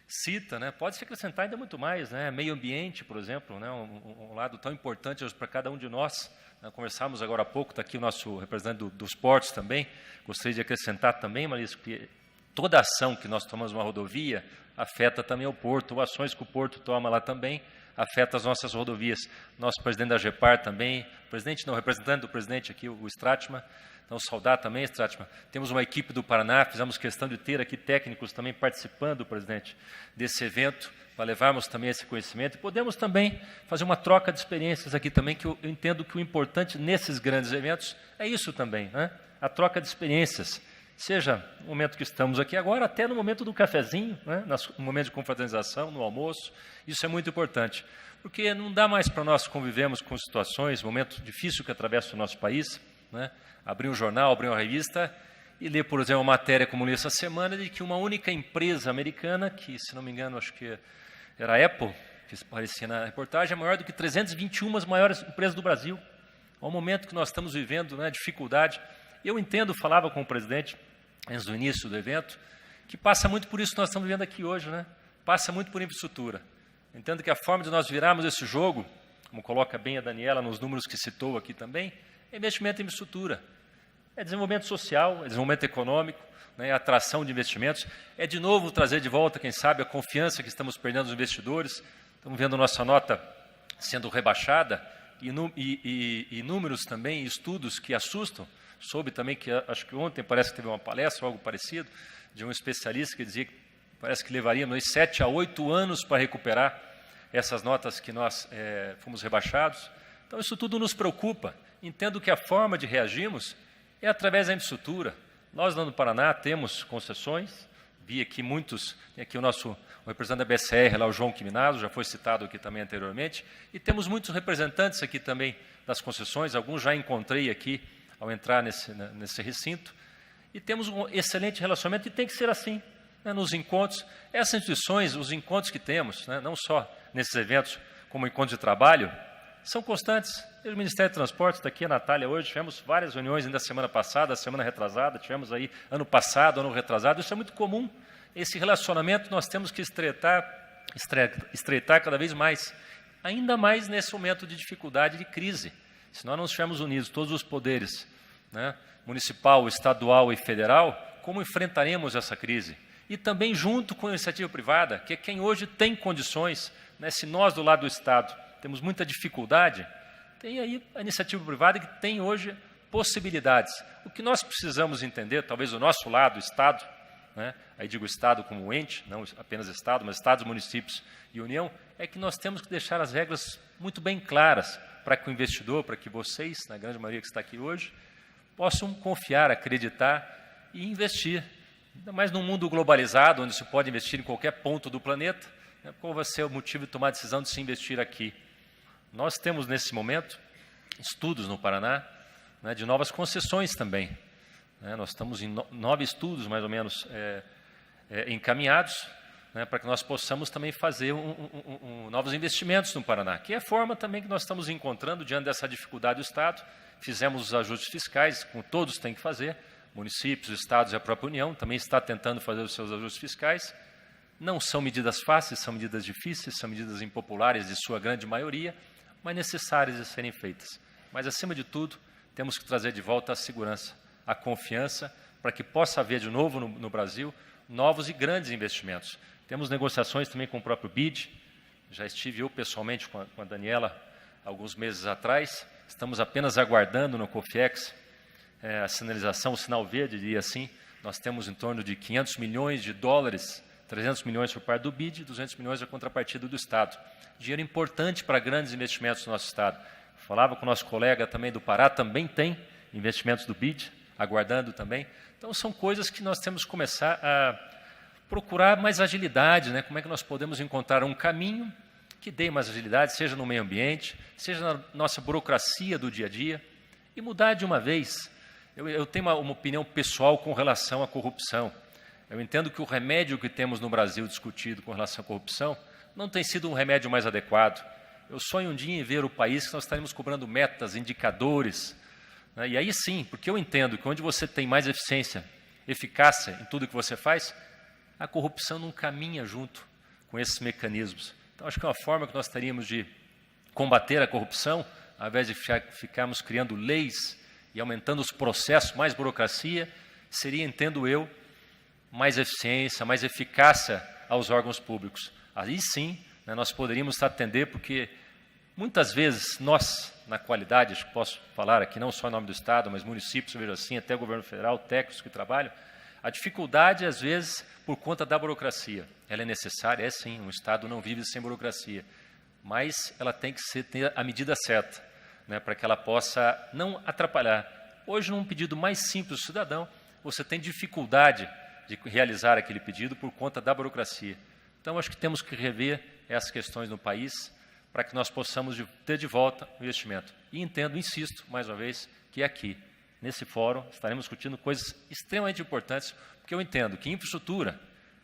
S5: cita, pode-se acrescentar ainda muito mais, meio ambiente, por exemplo, um lado tão importante para cada um de nós. Conversamos agora há pouco, está aqui o nosso representante dos portos também. Gostaria de acrescentar também, Maria, que toda ação que nós tomamos numa rodovia afeta também o porto, ou ações que o porto toma lá também afeta as nossas rodovias. Nosso presidente da GEPAR também, representante do presidente aqui, o Stratman. Então, saudar também, Stratman. Temos uma equipe do Paraná, fizemos questão de ter aqui técnicos também participando, presidente, desse evento, para levarmos também esse conhecimento. E podemos também fazer uma troca de experiências aqui também, que eu entendo que o importante nesses grandes eventos é isso também, a troca de experiências. seja no momento que estamos aqui agora, até no momento do cafezinho, né? No momento de confraternização, no almoço. Isso é muito importante, porque não dá mais para nós convivermos com situações, momentos difíceis que atravessam o nosso país, né? Abrir um jornal, abrir uma revista e ler, por exemplo, uma matéria como li essa semana, de que uma única empresa americana, que, se não me engano, acho que era a Apple, que aparecia na reportagem, é maior do que 321 as maiores empresas do Brasil. É um momento que nós estamos vivendo, né, dificuldade. Eu entendo, falava com o presidente, antes do início do evento, que passa muito por isso que nós estamos vivendo aqui hoje, né? Passa muito por infraestrutura. Entendo que a forma de nós virarmos esse jogo, como coloca bem a Daniela nos números que citou aqui também, é investimento em infraestrutura. É desenvolvimento social, é desenvolvimento econômico, né, é atração de investimentos, é de novo trazer de volta, quem sabe, a confiança que estamos perdendo nos investidores. Estamos vendo nossa nota sendo rebaixada e números também, estudos que assustam. Soube também que, acho que ontem parece que teve uma palestra ou algo parecido, de um especialista que dizia que parece que levaríamos 7 a 8 anos para recuperar essas notas que nós fomos rebaixados. Então, isso tudo nos preocupa. Entendo que a forma de reagirmos é através da infraestrutura. Nós, lá no Paraná, temos concessões. Vi aqui muitos, tem aqui o representante da BCR, lá o João Quiminato, já foi citado aqui também anteriormente, e temos muitos representantes aqui também das concessões, alguns já encontrei aqui ao entrar nesse recinto, e temos um excelente relacionamento, e tem que ser assim, né, nos encontros. Essas instituições, os encontros que temos, né, não só nesses eventos, como encontros de trabalho, são constantes. O Ministério do Transporte está aqui, a Natália hoje, tivemos várias reuniões ainda semana passada, semana retrasada, tivemos aí ano passado, ano retrasado, isso é muito comum. Esse relacionamento nós temos que estreitar cada vez mais, ainda mais nesse momento de dificuldade, de crise. Se nós não estivermos unidos, todos os poderes, né, municipal, estadual e federal, como enfrentaremos essa crise? E também junto com a iniciativa privada, que é quem hoje tem condições, né, se nós do lado do Estado temos muita dificuldade, tem aí a iniciativa privada que tem hoje possibilidades. O que nós precisamos entender, talvez do nosso lado, o Estado, né, aí digo Estado como ente, não apenas Estado, mas Estados, municípios e União, é que nós temos que deixar as regras muito bem claras para que o investidor, para que vocês, na grande maioria que está aqui hoje, possam confiar, acreditar e investir. Ainda mais num mundo globalizado, onde se pode investir em qualquer ponto do planeta, né, qual vai ser o motivo de tomar a decisão de se investir aqui? Nós temos, nesse momento, estudos no Paraná, né, de novas concessões também. Né, nós estamos em 9 estudos, mais ou menos, encaminhados, né, para que nós possamos também fazer novos investimentos no Paraná, que é a forma também que nós estamos encontrando diante dessa dificuldade do Estado. Fizemos os ajustes fiscais, como todos têm que fazer, municípios, estados e a própria União também está tentando fazer os seus ajustes fiscais. Não são medidas fáceis, são medidas difíceis, são medidas impopulares de sua grande maioria, mas necessárias de serem feitas. Mas, acima de tudo, temos que trazer de volta a segurança, a confiança, para que possa haver de novo no Brasil novos e grandes investimentos. Temos negociações também com o próprio BID, já estive eu pessoalmente com a Daniela alguns meses atrás, estamos apenas aguardando no COFIEX a sinalização, o sinal verde, diria assim. Nós temos em torno de 500 milhões de dólares, 300 milhões por parte do BID e 200 milhões da contrapartida do Estado. Dinheiro importante para grandes investimentos no nosso Estado. Falava com o nosso colega também do Pará, também tem investimentos do BID, aguardando também. Então, são coisas que nós temos que começar a procurar mais agilidade, né? Como é que nós podemos encontrar um caminho que dê mais agilidade, seja no meio ambiente, seja na nossa burocracia do dia a dia, e mudar de uma vez. Eu tenho uma opinião pessoal com relação à corrupção. Eu entendo que o remédio que temos no Brasil discutido com relação à corrupção não tem sido um remédio mais adequado. Eu sonho um dia em ver o país que nós estaremos cobrando metas, indicadores, né? E aí sim, porque eu entendo que onde você tem mais eficiência, eficácia em tudo que você faz, a corrupção não caminha junto com esses mecanismos. Então, acho que é uma forma que nós teríamos de combater a corrupção, ao invés de ficarmos criando leis e aumentando os processos, mais burocracia, seria, entendo eu, mais eficiência, mais eficácia aos órgãos públicos. Aí sim, né, nós poderíamos atender, porque muitas vezes nós, na qualidade, acho que posso falar aqui não só em nome do Estado, mas municípios, eu vejo assim, até o governo federal, técnicos que trabalham, a dificuldade, às vezes, por conta da burocracia. Ela é necessária, é sim, um Estado não vive sem burocracia, mas ela tem que ter a medida certa, né, para que ela possa não atrapalhar. Hoje, num pedido mais simples do cidadão, você tem dificuldade de realizar aquele pedido por conta da burocracia. Então, acho que temos que rever essas questões no país para que nós possamos ter de volta o investimento. E entendo, insisto, mais uma vez, que aqui, nesse fórum, estaremos discutindo coisas extremamente importantes, porque eu entendo que infraestrutura,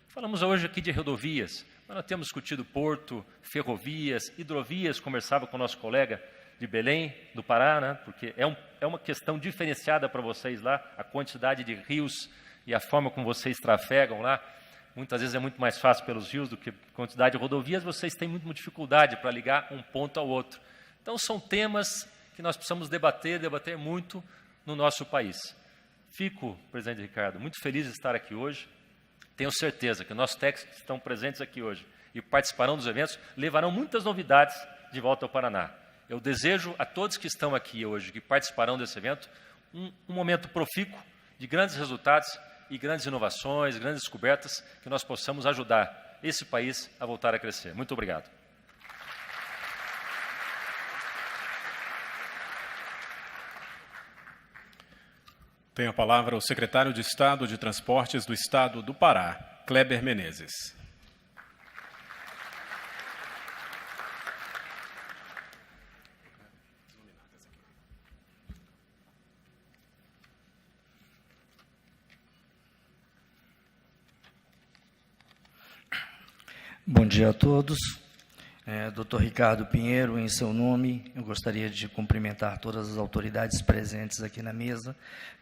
S5: falamos hoje aqui de rodovias, mas nós temos discutido porto, ferrovias, hidrovias, conversava com o nosso colega de Belém, do Pará, né, porque é uma questão diferenciada para vocês lá, a quantidade de rios e a forma como vocês trafegam lá. Muitas vezes é muito mais fácil pelos rios do que quantidade de rodovias, vocês têm muita dificuldade para ligar um ponto ao outro. Então, são temas que nós precisamos debater muito no nosso país. Fico, presidente Ricardo, muito feliz de estar aqui hoje. Tenho certeza que nossos técnicos que estão presentes aqui hoje e participarão dos eventos levarão muitas novidades de volta ao Paraná. Eu desejo a todos que estão aqui hoje, que participarão desse evento, um momento profícuo de grandes resultados e grandes inovações, grandes descobertas, que nós possamos ajudar esse país a voltar a crescer. Muito obrigado.
S1: Tem a palavra o secretário de Estado de Transportes do Estado do Pará, Kleber Menezes.
S6: Bom dia a todos. Dr. Ricardo Pinheiro, em seu nome, eu gostaria de cumprimentar todas as autoridades presentes aqui na mesa,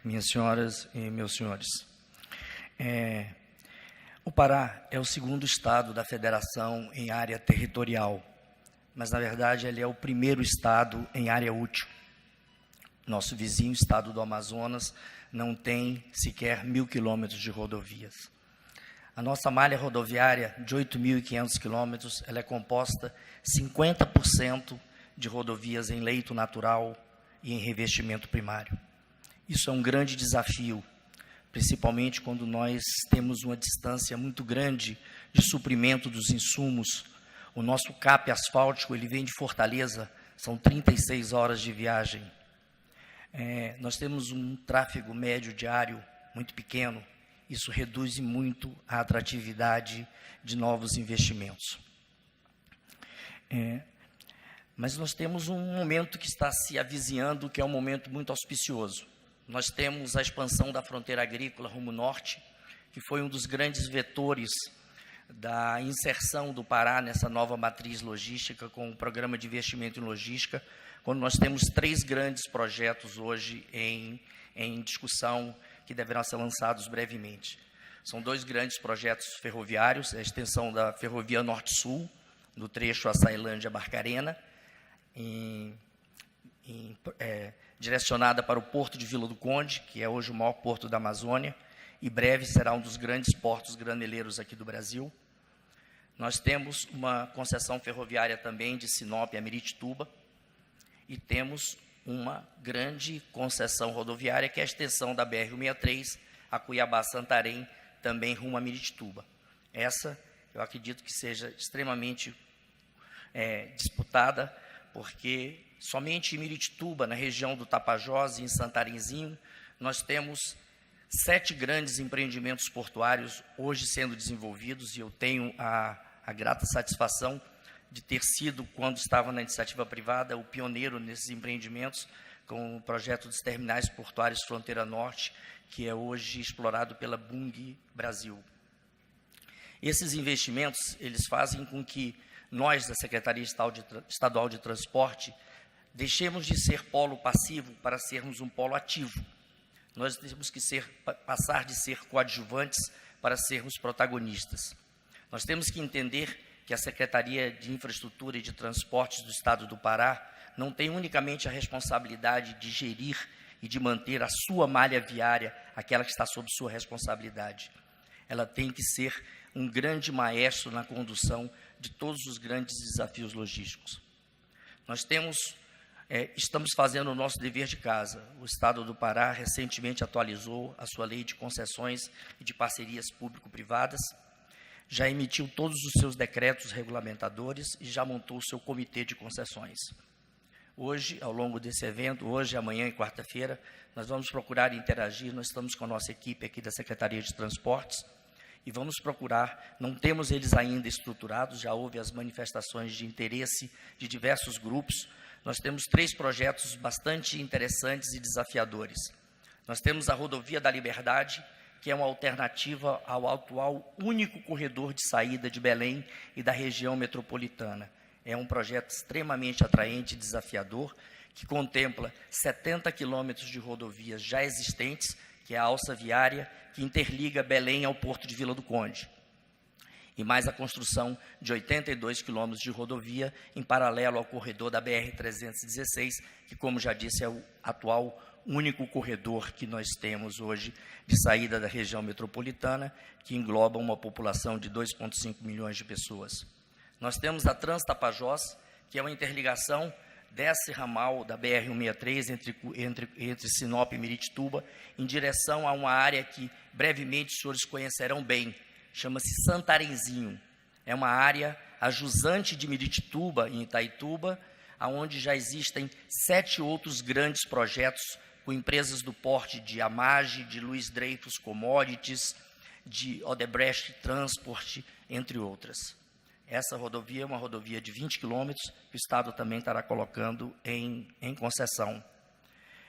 S6: minhas senhoras e meus senhores. O Pará é o segundo estado da federação em área territorial, mas, na verdade, ele é o primeiro estado em área útil. Nosso vizinho, estado do Amazonas, não tem sequer 1.000 quilômetros de rodovias. A nossa malha rodoviária, de 8.500 quilômetros, ela é composta 50% de rodovias em leito natural e em revestimento primário. Isso é um grande desafio, principalmente quando nós temos uma distância muito grande de suprimento dos insumos. O nosso CAP asfáltico, ele vem de Fortaleza, são 36 horas de viagem. Nós temos um tráfego médio diário muito pequeno. Isso reduz muito a atratividade de novos investimentos. Mas nós temos um momento que está se avizinhando, que é um momento muito auspicioso. Nós temos a expansão da fronteira agrícola rumo norte, que foi um dos grandes vetores da inserção do Pará nessa nova matriz logística, com o Programa de Investimento em Logística, quando nós temos 3 grandes projetos hoje em discussão, que deverão ser lançados brevemente. São 2 grandes projetos ferroviários, a extensão da Ferrovia Norte-Sul, do trecho Açailândia-Barcarena, direcionada para o Porto de Vila do Conde, que é hoje o maior porto da Amazônia, e breve será um dos grandes portos graneleiros aqui do Brasil. Nós temos uma concessão ferroviária também de Sinop a Miritituba, e temos uma grande concessão rodoviária, que é a extensão da BR-163 a Cuiabá-Santarém, também rumo a Miritituba. Essa, eu acredito que seja extremamente disputada, porque somente em Miritituba, na região do Tapajós e em Santarenzinho, nós temos 7 grandes empreendimentos portuários hoje sendo desenvolvidos, e eu tenho a grata satisfação de ter sido, quando estava na iniciativa privada, o pioneiro nesses empreendimentos, com o projeto dos terminais portuários Fronteira Norte, que é hoje explorado pela Bung Brasil. Esses investimentos, eles fazem com que nós, da Secretaria Estadual de Transporte, deixemos de ser polo passivo para sermos um polo ativo. Nós temos que passar de ser coadjuvantes para sermos protagonistas. Nós temos que entender que a Secretaria de Infraestrutura e de Transportes do Estado do Pará não tem unicamente a responsabilidade de gerir e de manter a sua malha viária, aquela que está sob sua responsabilidade. Ela tem que ser um grande maestro na condução de todos os grandes desafios logísticos. Nós estamos fazendo o nosso dever de casa. O Estado do Pará recentemente atualizou a sua lei de concessões e de parcerias público-privadas, já emitiu todos os seus decretos regulamentadores e já montou o seu comitê de concessões. Hoje, ao longo desse evento, hoje, amanhã e quarta-feira, nós vamos procurar interagir, nós estamos com a nossa equipe aqui da Secretaria de Transportes, e vamos procurar, não temos eles ainda estruturados, já houve as manifestações de interesse de diversos grupos. Nós temos 3 projetos bastante interessantes e desafiadores. Nós temos a Rodovia da Liberdade, que é uma alternativa ao atual único corredor de saída de Belém e da região metropolitana. É um projeto extremamente atraente e desafiador, que contempla 70 quilômetros de rodovias já existentes, que é a alça viária, que interliga Belém ao Porto de Vila do Conde. E mais a construção de 82 quilômetros de rodovia em paralelo ao corredor da BR-316, que, como já disse, é o atual único corredor que nós temos hoje de saída da região metropolitana, que engloba uma população de 2,5 milhões de pessoas. Nós temos a Trans-Tapajós, que é uma interligação desse ramal da BR-163 entre Sinop e Miritituba, em direção a uma área que brevemente os senhores conhecerão bem, chama-se Santarenzinho. É uma área ajusante de Miritituba, em Itaituba, onde já existem 7 outros grandes projetos com empresas do porte de Amage, de Luiz Dreyfus Commodities, de Odebrecht Transport, entre outras. Essa rodovia é uma rodovia de 20 quilômetros, que o Estado também estará colocando em concessão.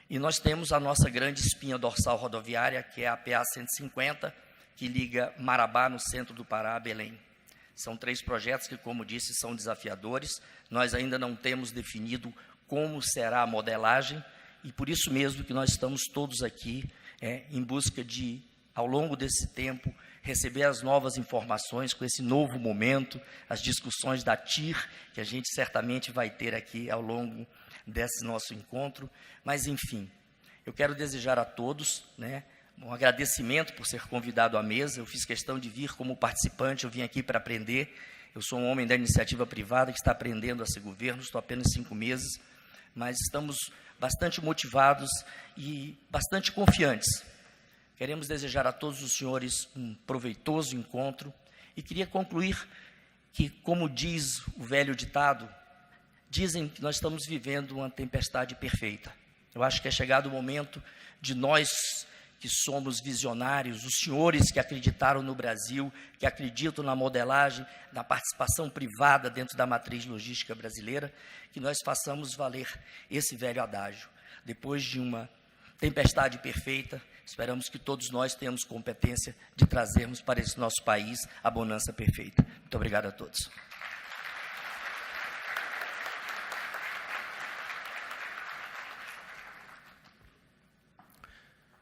S6: E nós temos a nossa grande espinha dorsal rodoviária, que é a PA 150, que liga Marabá, no centro do Pará, a Belém. São 3 projetos que, como disse, são desafiadores. Nós ainda não temos definido como será a modelagem, e por isso mesmo que nós estamos todos aqui em busca de, ao longo desse tempo, receber as novas informações com esse novo momento, as discussões da TIR, que a gente certamente vai ter aqui ao longo desse nosso encontro. Mas, enfim, eu quero desejar a todos, um agradecimento por ser convidado à mesa. Eu fiz questão de vir como participante, eu vim aqui para aprender. Eu sou um homem da iniciativa privada que está aprendendo a ser governo, estou apenas 5 meses, mas estamos bastante motivados e bastante confiantes. Queremos desejar a todos os senhores um proveitoso encontro e queria concluir que, como diz o velho ditado, dizem que nós estamos vivendo uma tempestade perfeita. Eu acho que é chegado o momento de nós, que somos visionários, os senhores que acreditaram no Brasil, que acreditam na modelagem, na participação privada dentro da matriz logística brasileira, que nós façamos valer esse velho adágio. Depois de uma tempestade perfeita, esperamos que todos nós tenhamos competência de trazermos para esse nosso país a bonança perfeita. Muito obrigado a todos.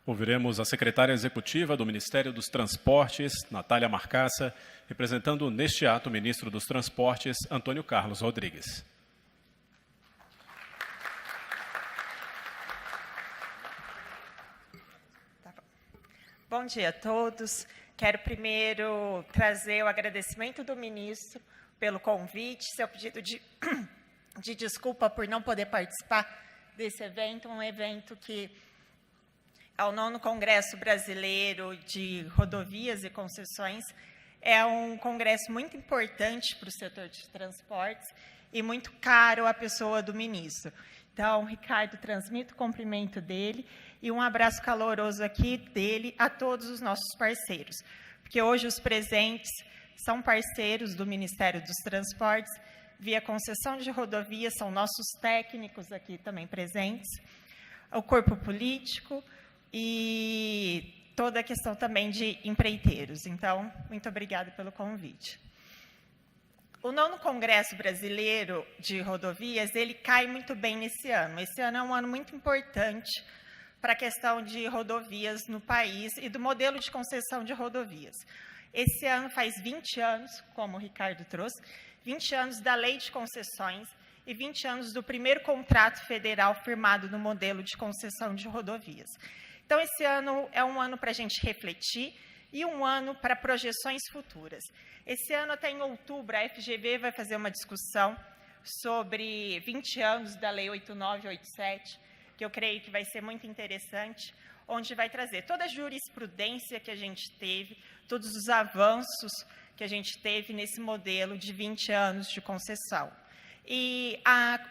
S1: Ouviremos a secretária executiva do Ministério dos Transportes, Natália Marcassa, representando neste ato o ministro dos Transportes, Antônio Carlos Rodrigues.
S7: Bom dia a todos. Quero primeiro trazer o agradecimento do ministro pelo convite, seu pedido de desculpa por não poder participar desse evento, um evento que é o 9º Congresso Brasileiro de Rodovias e Concessões. É um congresso muito importante para o setor de transportes e muito caro à pessoa do ministro. Então, Ricardo, transmito o cumprimento dele e um abraço caloroso aqui dele a todos os nossos parceiros, porque hoje os presentes são parceiros do Ministério dos Transportes, via concessão de rodovias, são nossos técnicos aqui também presentes, o corpo político e toda a questão também de empreiteiros. Então, muito obrigada pelo convite. O 9º Congresso Brasileiro de Rodovias, ele cai muito bem nesse ano. Esse ano é um ano muito importante para a questão de rodovias no país e do modelo de concessão de rodovias. Esse ano faz 20 anos, como o Ricardo trouxe, 20 anos da Lei de Concessões e 20 anos do primeiro contrato federal firmado no modelo de concessão de rodovias. Então, esse ano é um ano para a gente refletir e um ano para projeções futuras. Esse ano, até em outubro, a FGV vai fazer uma discussão sobre 20 anos da Lei 8987, que eu creio que vai ser muito interessante, onde vai trazer toda a jurisprudência que a gente teve, todos os avanços que a gente teve nesse modelo de 20 anos de concessão. E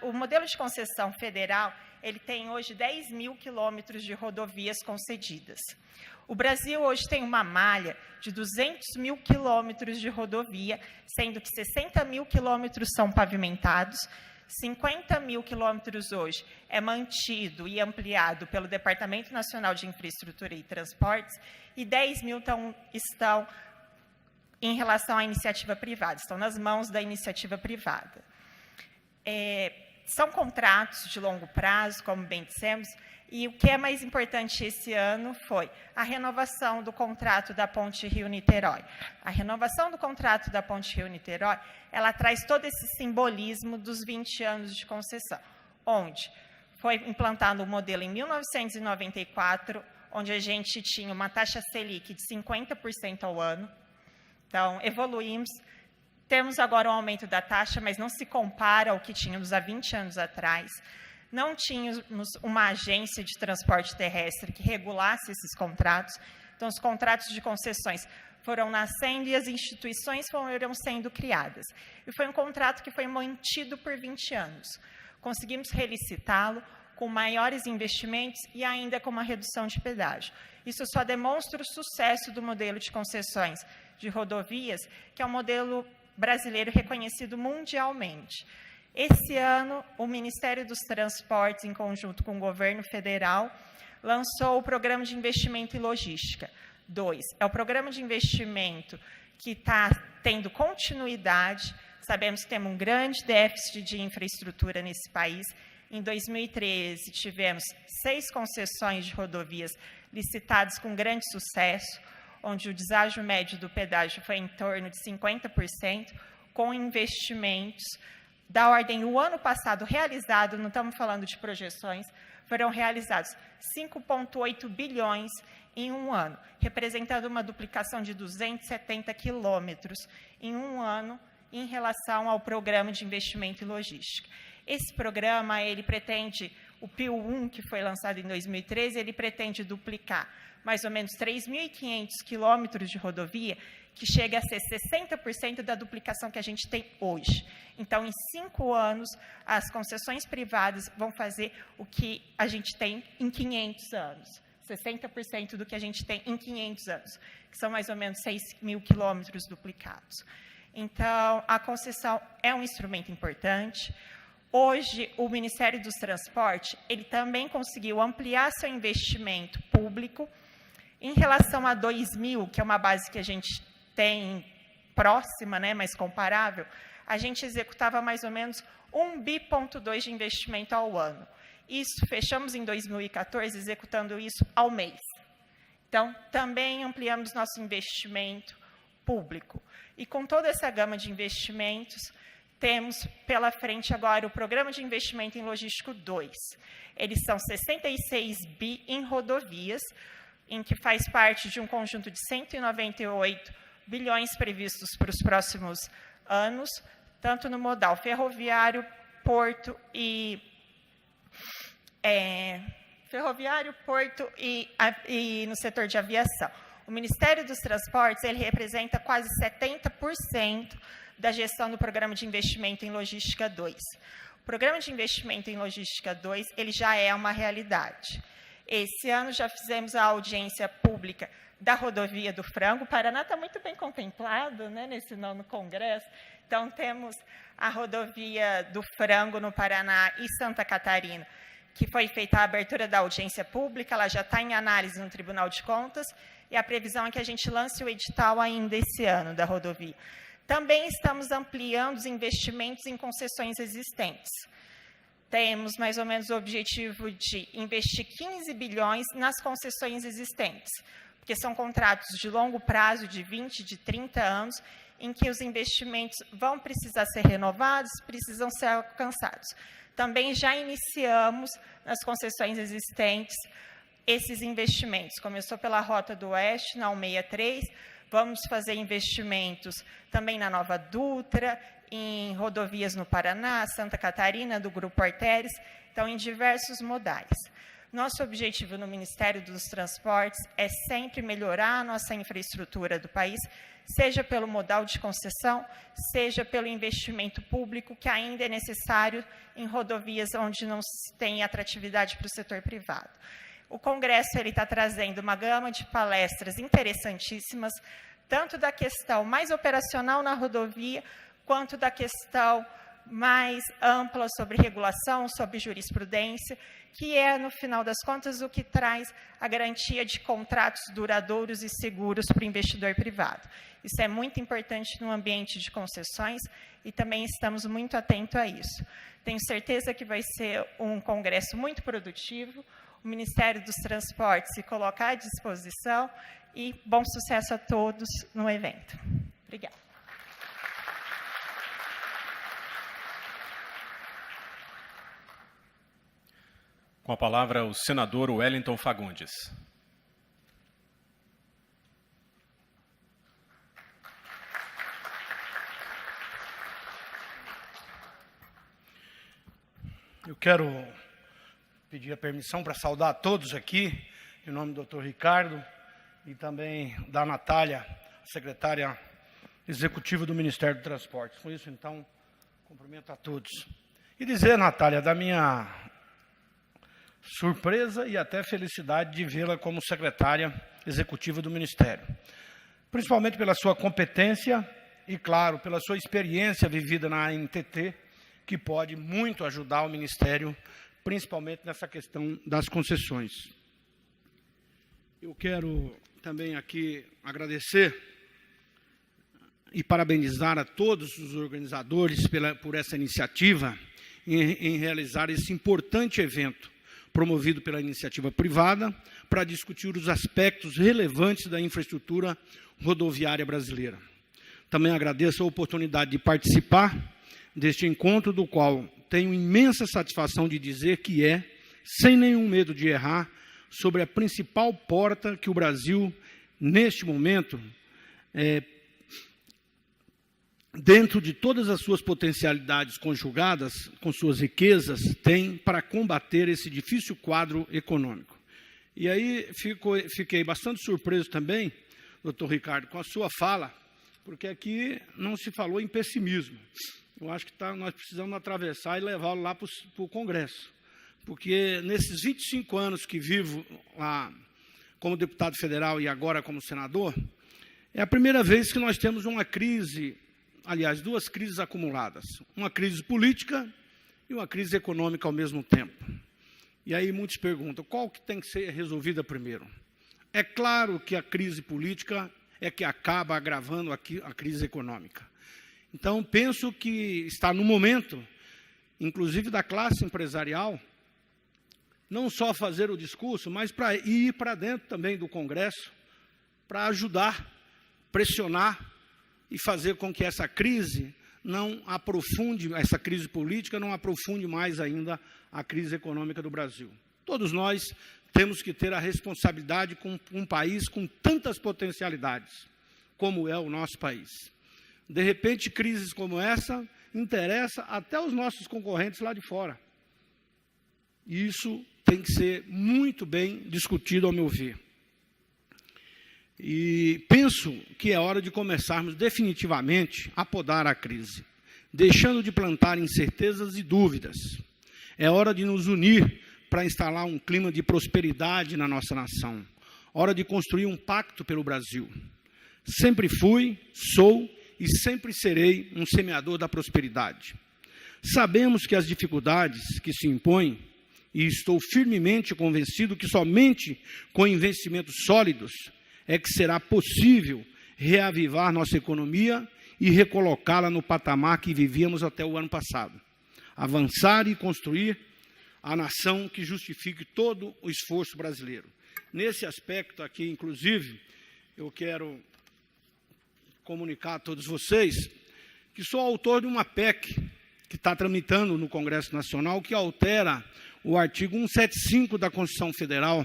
S7: o modelo de concessão federal, ele tem hoje 10 mil quilômetros de rodovias concedidas. O Brasil hoje tem uma malha de 200 mil quilômetros de rodovia, sendo que 60 mil quilômetros são pavimentados, 50 mil quilômetros hoje é mantido e ampliado pelo Departamento Nacional de Infraestrutura e Transportes, e 10 mil estão em relação à iniciativa privada, estão nas mãos da iniciativa privada. São contratos de longo prazo, como bem dissemos, e o que é mais importante esse ano foi a renovação do contrato da Ponte Rio-Niterói. A renovação do contrato da Ponte Rio-Niterói, ela traz todo esse simbolismo dos 20 anos de concessão, onde foi implantado um modelo em 1994, onde a gente tinha uma taxa Selic de 50% ao ano. Então, evoluímos. Temos agora um aumento da taxa, mas não se compara ao que tínhamos há 20 anos atrás. Não tínhamos uma agência de transporte terrestre que regulasse esses contratos. Então, os contratos de concessões foram nascendo e as instituições foram sendo criadas. E foi um contrato que foi mantido por 20 anos. Conseguimos relicitá-lo com maiores investimentos e ainda com uma redução de pedágio. Isso só demonstra o sucesso do modelo de concessões de rodovias, que é um modelo brasileiro reconhecido mundialmente. Esse ano, o Ministério dos Transportes, em conjunto com o governo federal, lançou o Programa de Investimento em Logística 2. É o programa de investimento que está tendo continuidade. Sabemos que temos um grande déficit de infraestrutura nesse país. Em 2013, tivemos 6 concessões de rodovias licitadas com grande sucesso, onde o deságio médio do pedágio foi em torno de 50%, com investimentos da ordem, o ano passado realizado, não estamos falando de projeções, foram realizados 5,8 bilhões em um ano, representando uma duplicação de 270 quilômetros em um ano em relação ao Programa de Investimento em Logística. Esse programa, ele pretende, o PIL-1, que foi lançado em 2013, ele pretende duplicar mais ou menos 3.500 quilômetros de rodovia, que chega a ser 60% da duplicação que a gente tem hoje. Então, em 5 anos, as concessões privadas vão fazer o que a gente tem em 500 anos. 60% do que a gente tem em 500 anos, que são mais ou menos 6 mil quilômetros duplicados. Então, a concessão é um instrumento importante. Hoje, o Ministério dos Transportes, ele também conseguiu ampliar seu investimento público. Em relação a 2000, que é uma base que a gente tem próxima, né, mas comparável, a gente executava mais ou menos 1,2 bi de investimento ao ano. Isso, fechamos em 2014, executando isso ao mês. Então, também ampliamos nosso investimento público. E com toda essa gama de investimentos, temos pela frente agora o Programa de Investimento em Logístico 2. Eles são 66 bi em rodovias, em que faz parte de um conjunto de 198 bilhões previstos para os próximos anos, tanto no modal ferroviário, porto e no setor de aviação. O Ministério dos Transportes, ele representa quase 70% da gestão do Programa de Investimento em Logística 2. O Programa de Investimento em Logística 2, ele já é uma realidade. Esse ano já fizemos a audiência pública da rodovia do Frango. O Paraná está muito bem contemplado, né, nesse nono congresso. Então, temos a rodovia do Frango no Paraná e Santa Catarina, que foi feita a abertura da audiência pública, ela já está em análise no Tribunal de Contas, e a previsão é que a gente lance o edital ainda esse ano da rodovia. Também estamos ampliando os investimentos em concessões existentes. Temos mais ou menos o objetivo de investir 15 bilhões nas concessões existentes, porque são contratos de longo prazo, de 20, de 30 anos, em que os investimentos vão precisar ser renovados, precisam ser alcançados. Também já iniciamos nas concessões existentes esses investimentos. Começou pela Rota do Oeste, na 163, vamos fazer investimentos também na Nova Dutra, em rodovias no Paraná, Santa Catarina, do Grupo Artérias, então em diversos modais. Nosso objetivo no Ministério dos Transportes é sempre melhorar a nossa infraestrutura do país, seja pelo modal de concessão, seja pelo investimento público, que ainda é necessário em rodovias onde não se tem atratividade para o setor privado. O Congresso está trazendo uma gama de palestras interessantíssimas, tanto da questão mais operacional na rodovia, quanto da questão mais ampla sobre regulação, sobre jurisprudência, que é, no final das contas, o que traz a garantia de contratos duradouros e seguros para o investidor privado. Isso é muito importante no ambiente de concessões e também estamos muito atentos a isso. Tenho certeza que vai ser um congresso muito produtivo, o Ministério dos Transportes se coloca à disposição e bom sucesso a todos no evento. Obrigada.
S1: Com a palavra, o senador Wellington Fagundes.
S8: Eu quero pedir a permissão para saudar a todos aqui, em nome do Dr. Ricardo e também da Natália, secretária executiva do Ministério do Transportes. Com isso, então, cumprimento a todos. E dizer, Natália, da minha surpresa e até felicidade de vê-la como secretária executiva do Ministério. Principalmente pela sua competência e, claro, pela sua experiência vivida na ANTT, que pode muito ajudar o Ministério, principalmente nessa questão das concessões. Eu quero também aqui agradecer e parabenizar a todos os organizadores por essa iniciativa em realizar esse importante evento, promovido pela iniciativa privada, para discutir os aspectos relevantes da infraestrutura rodoviária brasileira. Também agradeço a oportunidade de participar deste encontro, do qual tenho imensa satisfação de dizer que é, sem nenhum medo de errar, sobre a principal porta que o Brasil, neste momento, dentro de todas as suas potencialidades conjugadas, com suas riquezas, tem para combater esse difícil quadro econômico. E aí fiquei bastante surpreso também, doutor Ricardo, com a sua fala, porque aqui não se falou em pessimismo. Eu acho que nós precisamos atravessar e levá-lo lá para o Congresso, porque nesses 25 anos que vivo lá como deputado federal e agora como senador, é a primeira vez que nós temos uma crise, aliás, duas crises acumuladas, uma crise política e uma crise econômica ao mesmo tempo. E aí muitos perguntam, qual que tem que ser resolvida primeiro? É claro que a crise política é que acaba agravando a crise econômica. Então, penso que está no momento, inclusive da classe empresarial, não só fazer o discurso, mas para ir para dentro também do Congresso, para ajudar, pressionar e fazer com que essa crise não aprofunde, essa crise política não aprofunde mais ainda a crise econômica do Brasil. Todos nós temos que ter a responsabilidade com um país com tantas potencialidades, como é o nosso país. De repente, crises como essa interessam até os nossos concorrentes lá de fora. E isso tem que ser muito bem discutido, ao meu ver. E penso que é hora de começarmos definitivamente a podar a crise, deixando de plantar incertezas e dúvidas. É hora de nos unir para instalar um clima de prosperidade na nossa nação. Hora de construir um pacto pelo Brasil. Sempre fui, sou e sempre serei um semeador da prosperidade. Sabemos que as dificuldades que se impõem, e estou firmemente convencido que somente com investimentos sólidos é que será possível reavivar nossa economia e recolocá-la no patamar que vivíamos até o ano passado. Avançar e construir a nação que justifique todo o esforço brasileiro. Nesse aspecto aqui, inclusive, eu quero comunicar a todos vocês que sou autor de uma PEC que está tramitando no Congresso Nacional, que altera o artigo 175 da Constituição Federal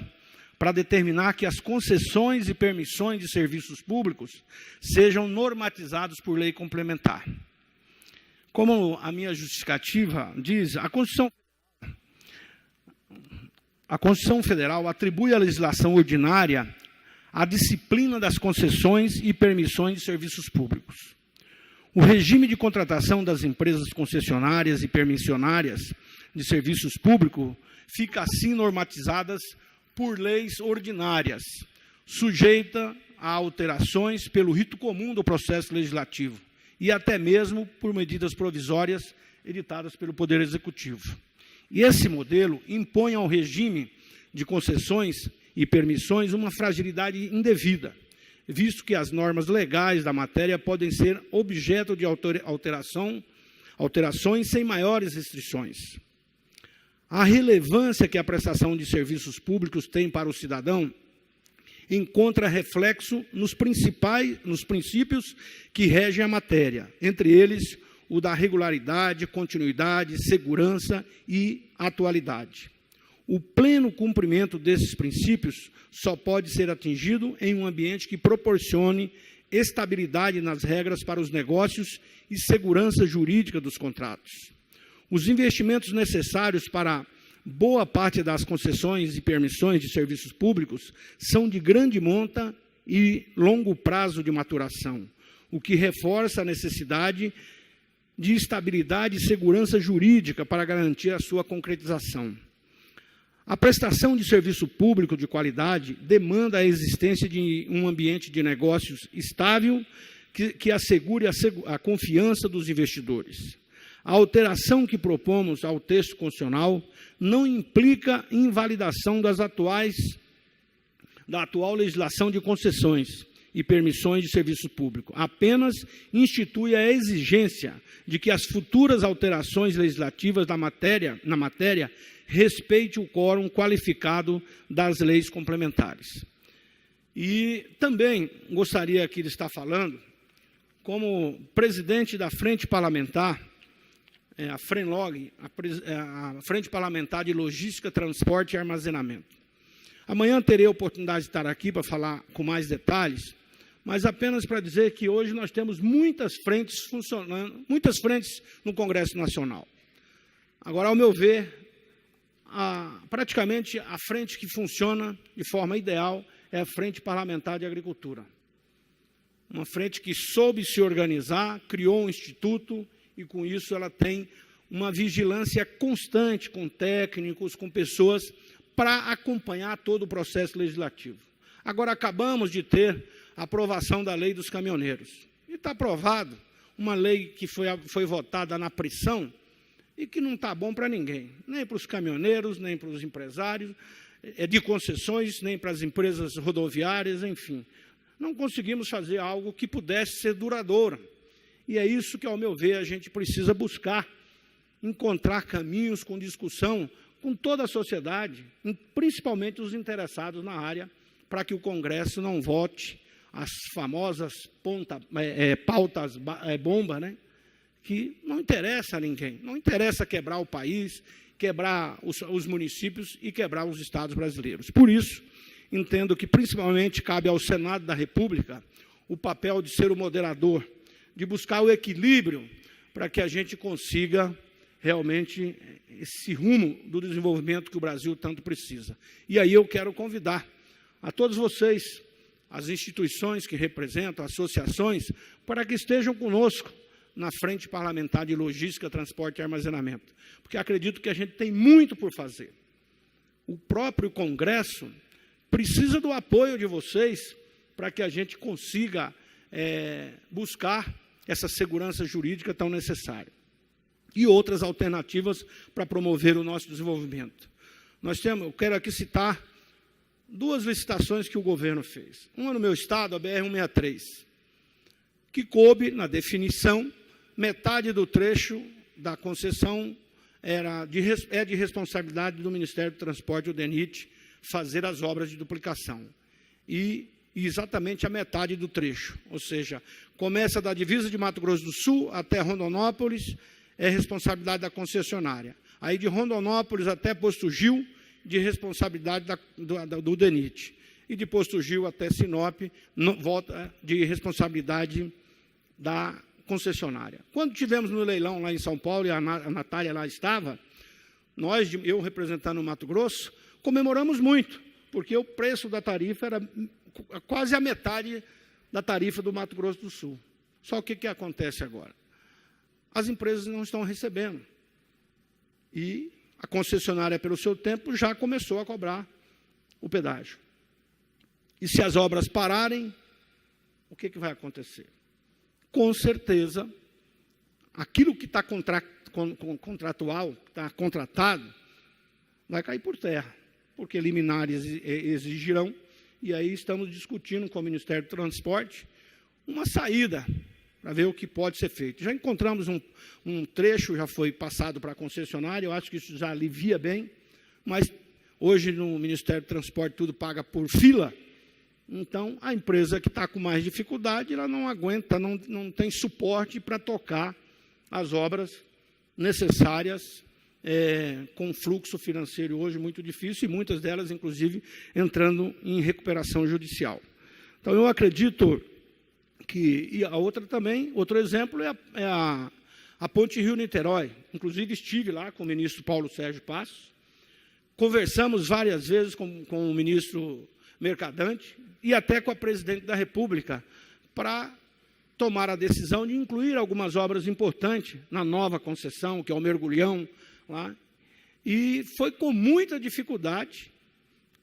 S8: para determinar que as concessões e permissões de serviços públicos sejam normatizados por lei complementar. Como a minha justificativa diz, a Constituição a Constituição Federal atribui à legislação ordinária a disciplina das concessões e permissões de serviços públicos. O regime de contratação das empresas concessionárias e permissionárias de serviços públicos fica assim normatizadas por leis ordinárias, sujeita a alterações pelo rito comum do processo legislativo e até mesmo por medidas provisórias editadas pelo Poder Executivo. E esse modelo impõe ao regime de concessões e permissões uma fragilidade indevida, visto que as normas legais da matéria podem ser objeto de alterações sem maiores restrições. A relevância que a prestação de serviços públicos tem para o cidadão encontra reflexo nos princípios que regem a matéria, entre eles o da regularidade, continuidade, segurança e atualidade. O pleno cumprimento desses princípios só pode ser atingido em um ambiente que proporcione estabilidade nas regras para os negócios e segurança jurídica dos contratos. Os investimentos necessários para boa parte das concessões e permissões de serviços públicos são de grande monta e longo prazo de maturação, o que reforça a necessidade de estabilidade e segurança jurídica para garantir a sua concretização. A prestação de serviço público de qualidade demanda a existência de um ambiente de negócios estável que assegure a confiança dos investidores. A alteração que propomos ao texto constitucional não implica invalidação da atual legislação de concessões e permissões de serviço público. Apenas institui a exigência de que as futuras alterações legislativas na matéria respeite o quórum qualificado das leis complementares. E também gostaria aqui de estar falando, como presidente da Frente Parlamentar, a FRENLOG, a Frente Parlamentar de Logística, Transporte e Armazenamento. Amanhã terei a oportunidade de estar aqui para falar com mais detalhes, mas apenas para dizer que hoje nós temos muitas frentes funcionando, muitas frentes no Congresso Nacional. Agora, ao meu ver, praticamente a frente que funciona de forma ideal é a Frente Parlamentar de Agricultura. Uma frente que soube se organizar, criou um instituto e, com isso, ela tem uma vigilância constante com técnicos, com pessoas, para acompanhar todo o processo legislativo. Agora, acabamos de ter a aprovação da lei dos caminhoneiros. E está aprovado uma lei que foi votada na pressão e que não está bom para ninguém, nem para os caminhoneiros, nem para os empresários de concessões, nem para as empresas rodoviárias, enfim. Não conseguimos fazer algo que pudesse ser duradouro. E é isso que, ao meu ver, a gente precisa buscar, encontrar caminhos com discussão com toda a sociedade, principalmente os interessados na área, para que o Congresso não vote as famosas pautas bomba, né? Que não interessa a ninguém, não interessa quebrar o país, quebrar os municípios e quebrar os estados brasileiros. Por isso, entendo que principalmente cabe ao Senado da República o papel de ser o moderador, de buscar o equilíbrio para que a gente consiga realmente esse rumo do desenvolvimento que o Brasil tanto precisa. E aí eu quero convidar a todos vocês, as instituições que representam, associações, para que estejam conosco na Frente Parlamentar de Logística, Transporte e Armazenamento, porque acredito que a gente tem muito por fazer. O próprio Congresso precisa do apoio de vocês para que a gente consiga buscar essa segurança jurídica tão necessária e outras alternativas para promover o nosso desenvolvimento. Eu quero aqui citar duas licitações que o governo fez. Uma no meu estado, a BR-163, que coube na definição, metade do trecho da concessão é de responsabilidade do Ministério do Transporte, o DENIT, fazer as obras de duplicação. E exatamente a metade do trecho, ou seja, começa da divisa de Mato Grosso do Sul até Rondonópolis, é responsabilidade da concessionária. Aí de Rondonópolis até Posto Gil, de responsabilidade do DENIT. E de Posto Gil até Sinop, volta de responsabilidade da concessionária. Quando tivemos no leilão lá em São Paulo, e a Natália lá estava, eu representando o Mato Grosso, comemoramos muito, porque o preço da tarifa era quase a metade da tarifa do Mato Grosso do Sul. Só que acontece agora? As empresas não estão recebendo. E a concessionária, pelo seu tempo, já começou a cobrar o pedágio. E se as obras pararem, o que vai acontecer? Com certeza, aquilo que está contratual, está contratado, vai cair por terra, porque liminares exigirão, e aí estamos discutindo com o Ministério do Transporte uma saída para ver o que pode ser feito. Já encontramos um trecho, já foi passado para a concessionária, eu acho que isso já alivia bem, mas hoje no Ministério do Transporte tudo paga por fila, então a empresa que está com mais dificuldade, ela não aguenta, não tem suporte para tocar as obras necessárias, com fluxo financeiro hoje muito difícil, e muitas delas, inclusive, entrando em recuperação judicial. Então, eu acredito que... E a outra também, outro exemplo é a Ponte Rio-Niterói. Inclusive, estive lá com o ministro Paulo Sérgio Passos, conversamos várias vezes com o ministro Mercadante e até com a presidente da República para tomar a decisão de incluir algumas obras importantes na nova concessão, que é o Mergulhão, lá. E foi com muita dificuldade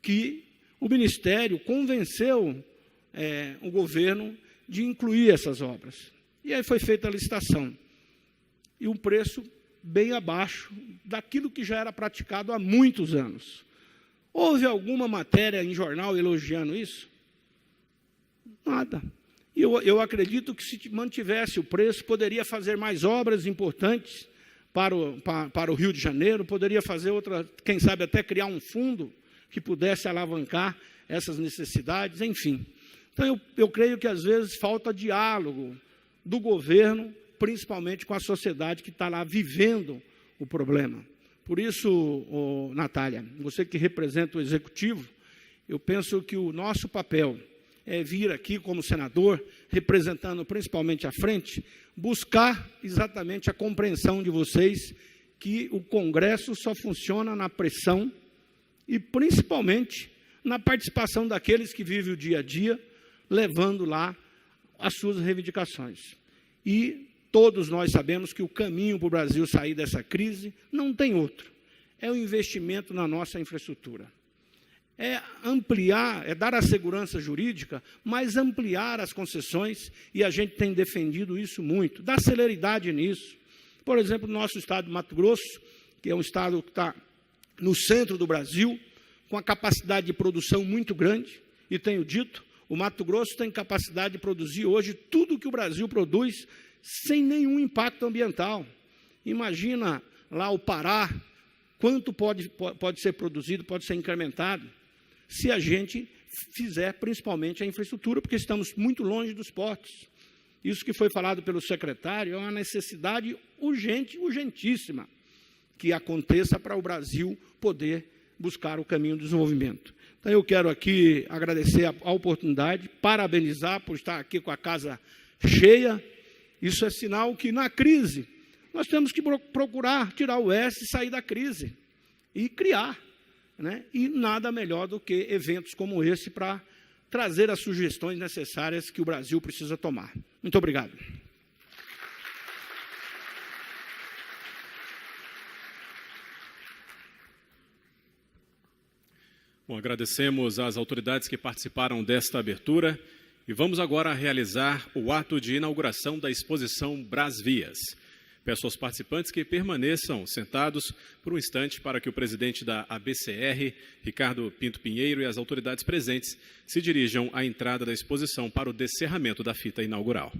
S8: que o Ministério convenceu o governo de incluir essas obras. E aí foi feita a licitação. E um preço bem abaixo daquilo que já era praticado há muitos anos. Houve alguma matéria em jornal elogiando isso? Nada. E eu acredito que, se mantivesse o preço, poderia fazer mais obras importantes para o Rio de Janeiro, poderia fazer outra, quem sabe até criar um fundo que pudesse alavancar essas necessidades, enfim. Então, eu creio que, às vezes, falta diálogo do governo, principalmente com a sociedade que está lá vivendo o problema. Por isso, Natália, você que representa o Executivo, eu penso que o nosso papel é vir aqui como senador, representando principalmente a frente, buscar exatamente a compreensão de vocês que o Congresso só funciona na pressão e principalmente na participação daqueles que vivem o dia a dia, levando lá as suas reivindicações. E todos nós sabemos que o caminho para o Brasil sair dessa crise não tem outro. É o investimento na nossa infraestrutura. É ampliar, é dar a segurança jurídica, mas ampliar as concessões, e a gente tem defendido isso muito, dar celeridade nisso. Por exemplo, no nosso estado de Mato Grosso, que é um estado que está no centro do Brasil, com a capacidade de produção muito grande, e tenho dito, o Mato Grosso tem capacidade de produzir hoje tudo que o Brasil produz sem nenhum impacto ambiental. Imagina lá o Pará, quanto pode ser produzido, pode ser incrementado, se a gente fizer principalmente a infraestrutura, porque estamos muito longe dos portos. Isso que foi falado pelo secretário é uma necessidade urgente, urgentíssima, que aconteça para o Brasil poder buscar o caminho do desenvolvimento. Então, eu quero aqui agradecer a oportunidade, parabenizar por estar aqui com a casa cheia. Isso é sinal que, na crise, nós temos que procurar tirar o S e sair da crise e criar, né? E nada melhor do que eventos como esse para trazer as sugestões necessárias que o Brasil precisa tomar. Muito obrigado.
S1: Bom, agradecemos às autoridades que participaram desta abertura e vamos agora realizar o ato de inauguração da exposição Brasvias. Peço aos participantes que permaneçam sentados por um instante para que o presidente da ABCR, Ricardo Pinto Pinheiro, e as autoridades presentes se dirijam à entrada da exposição para o descerramento da fita inaugural.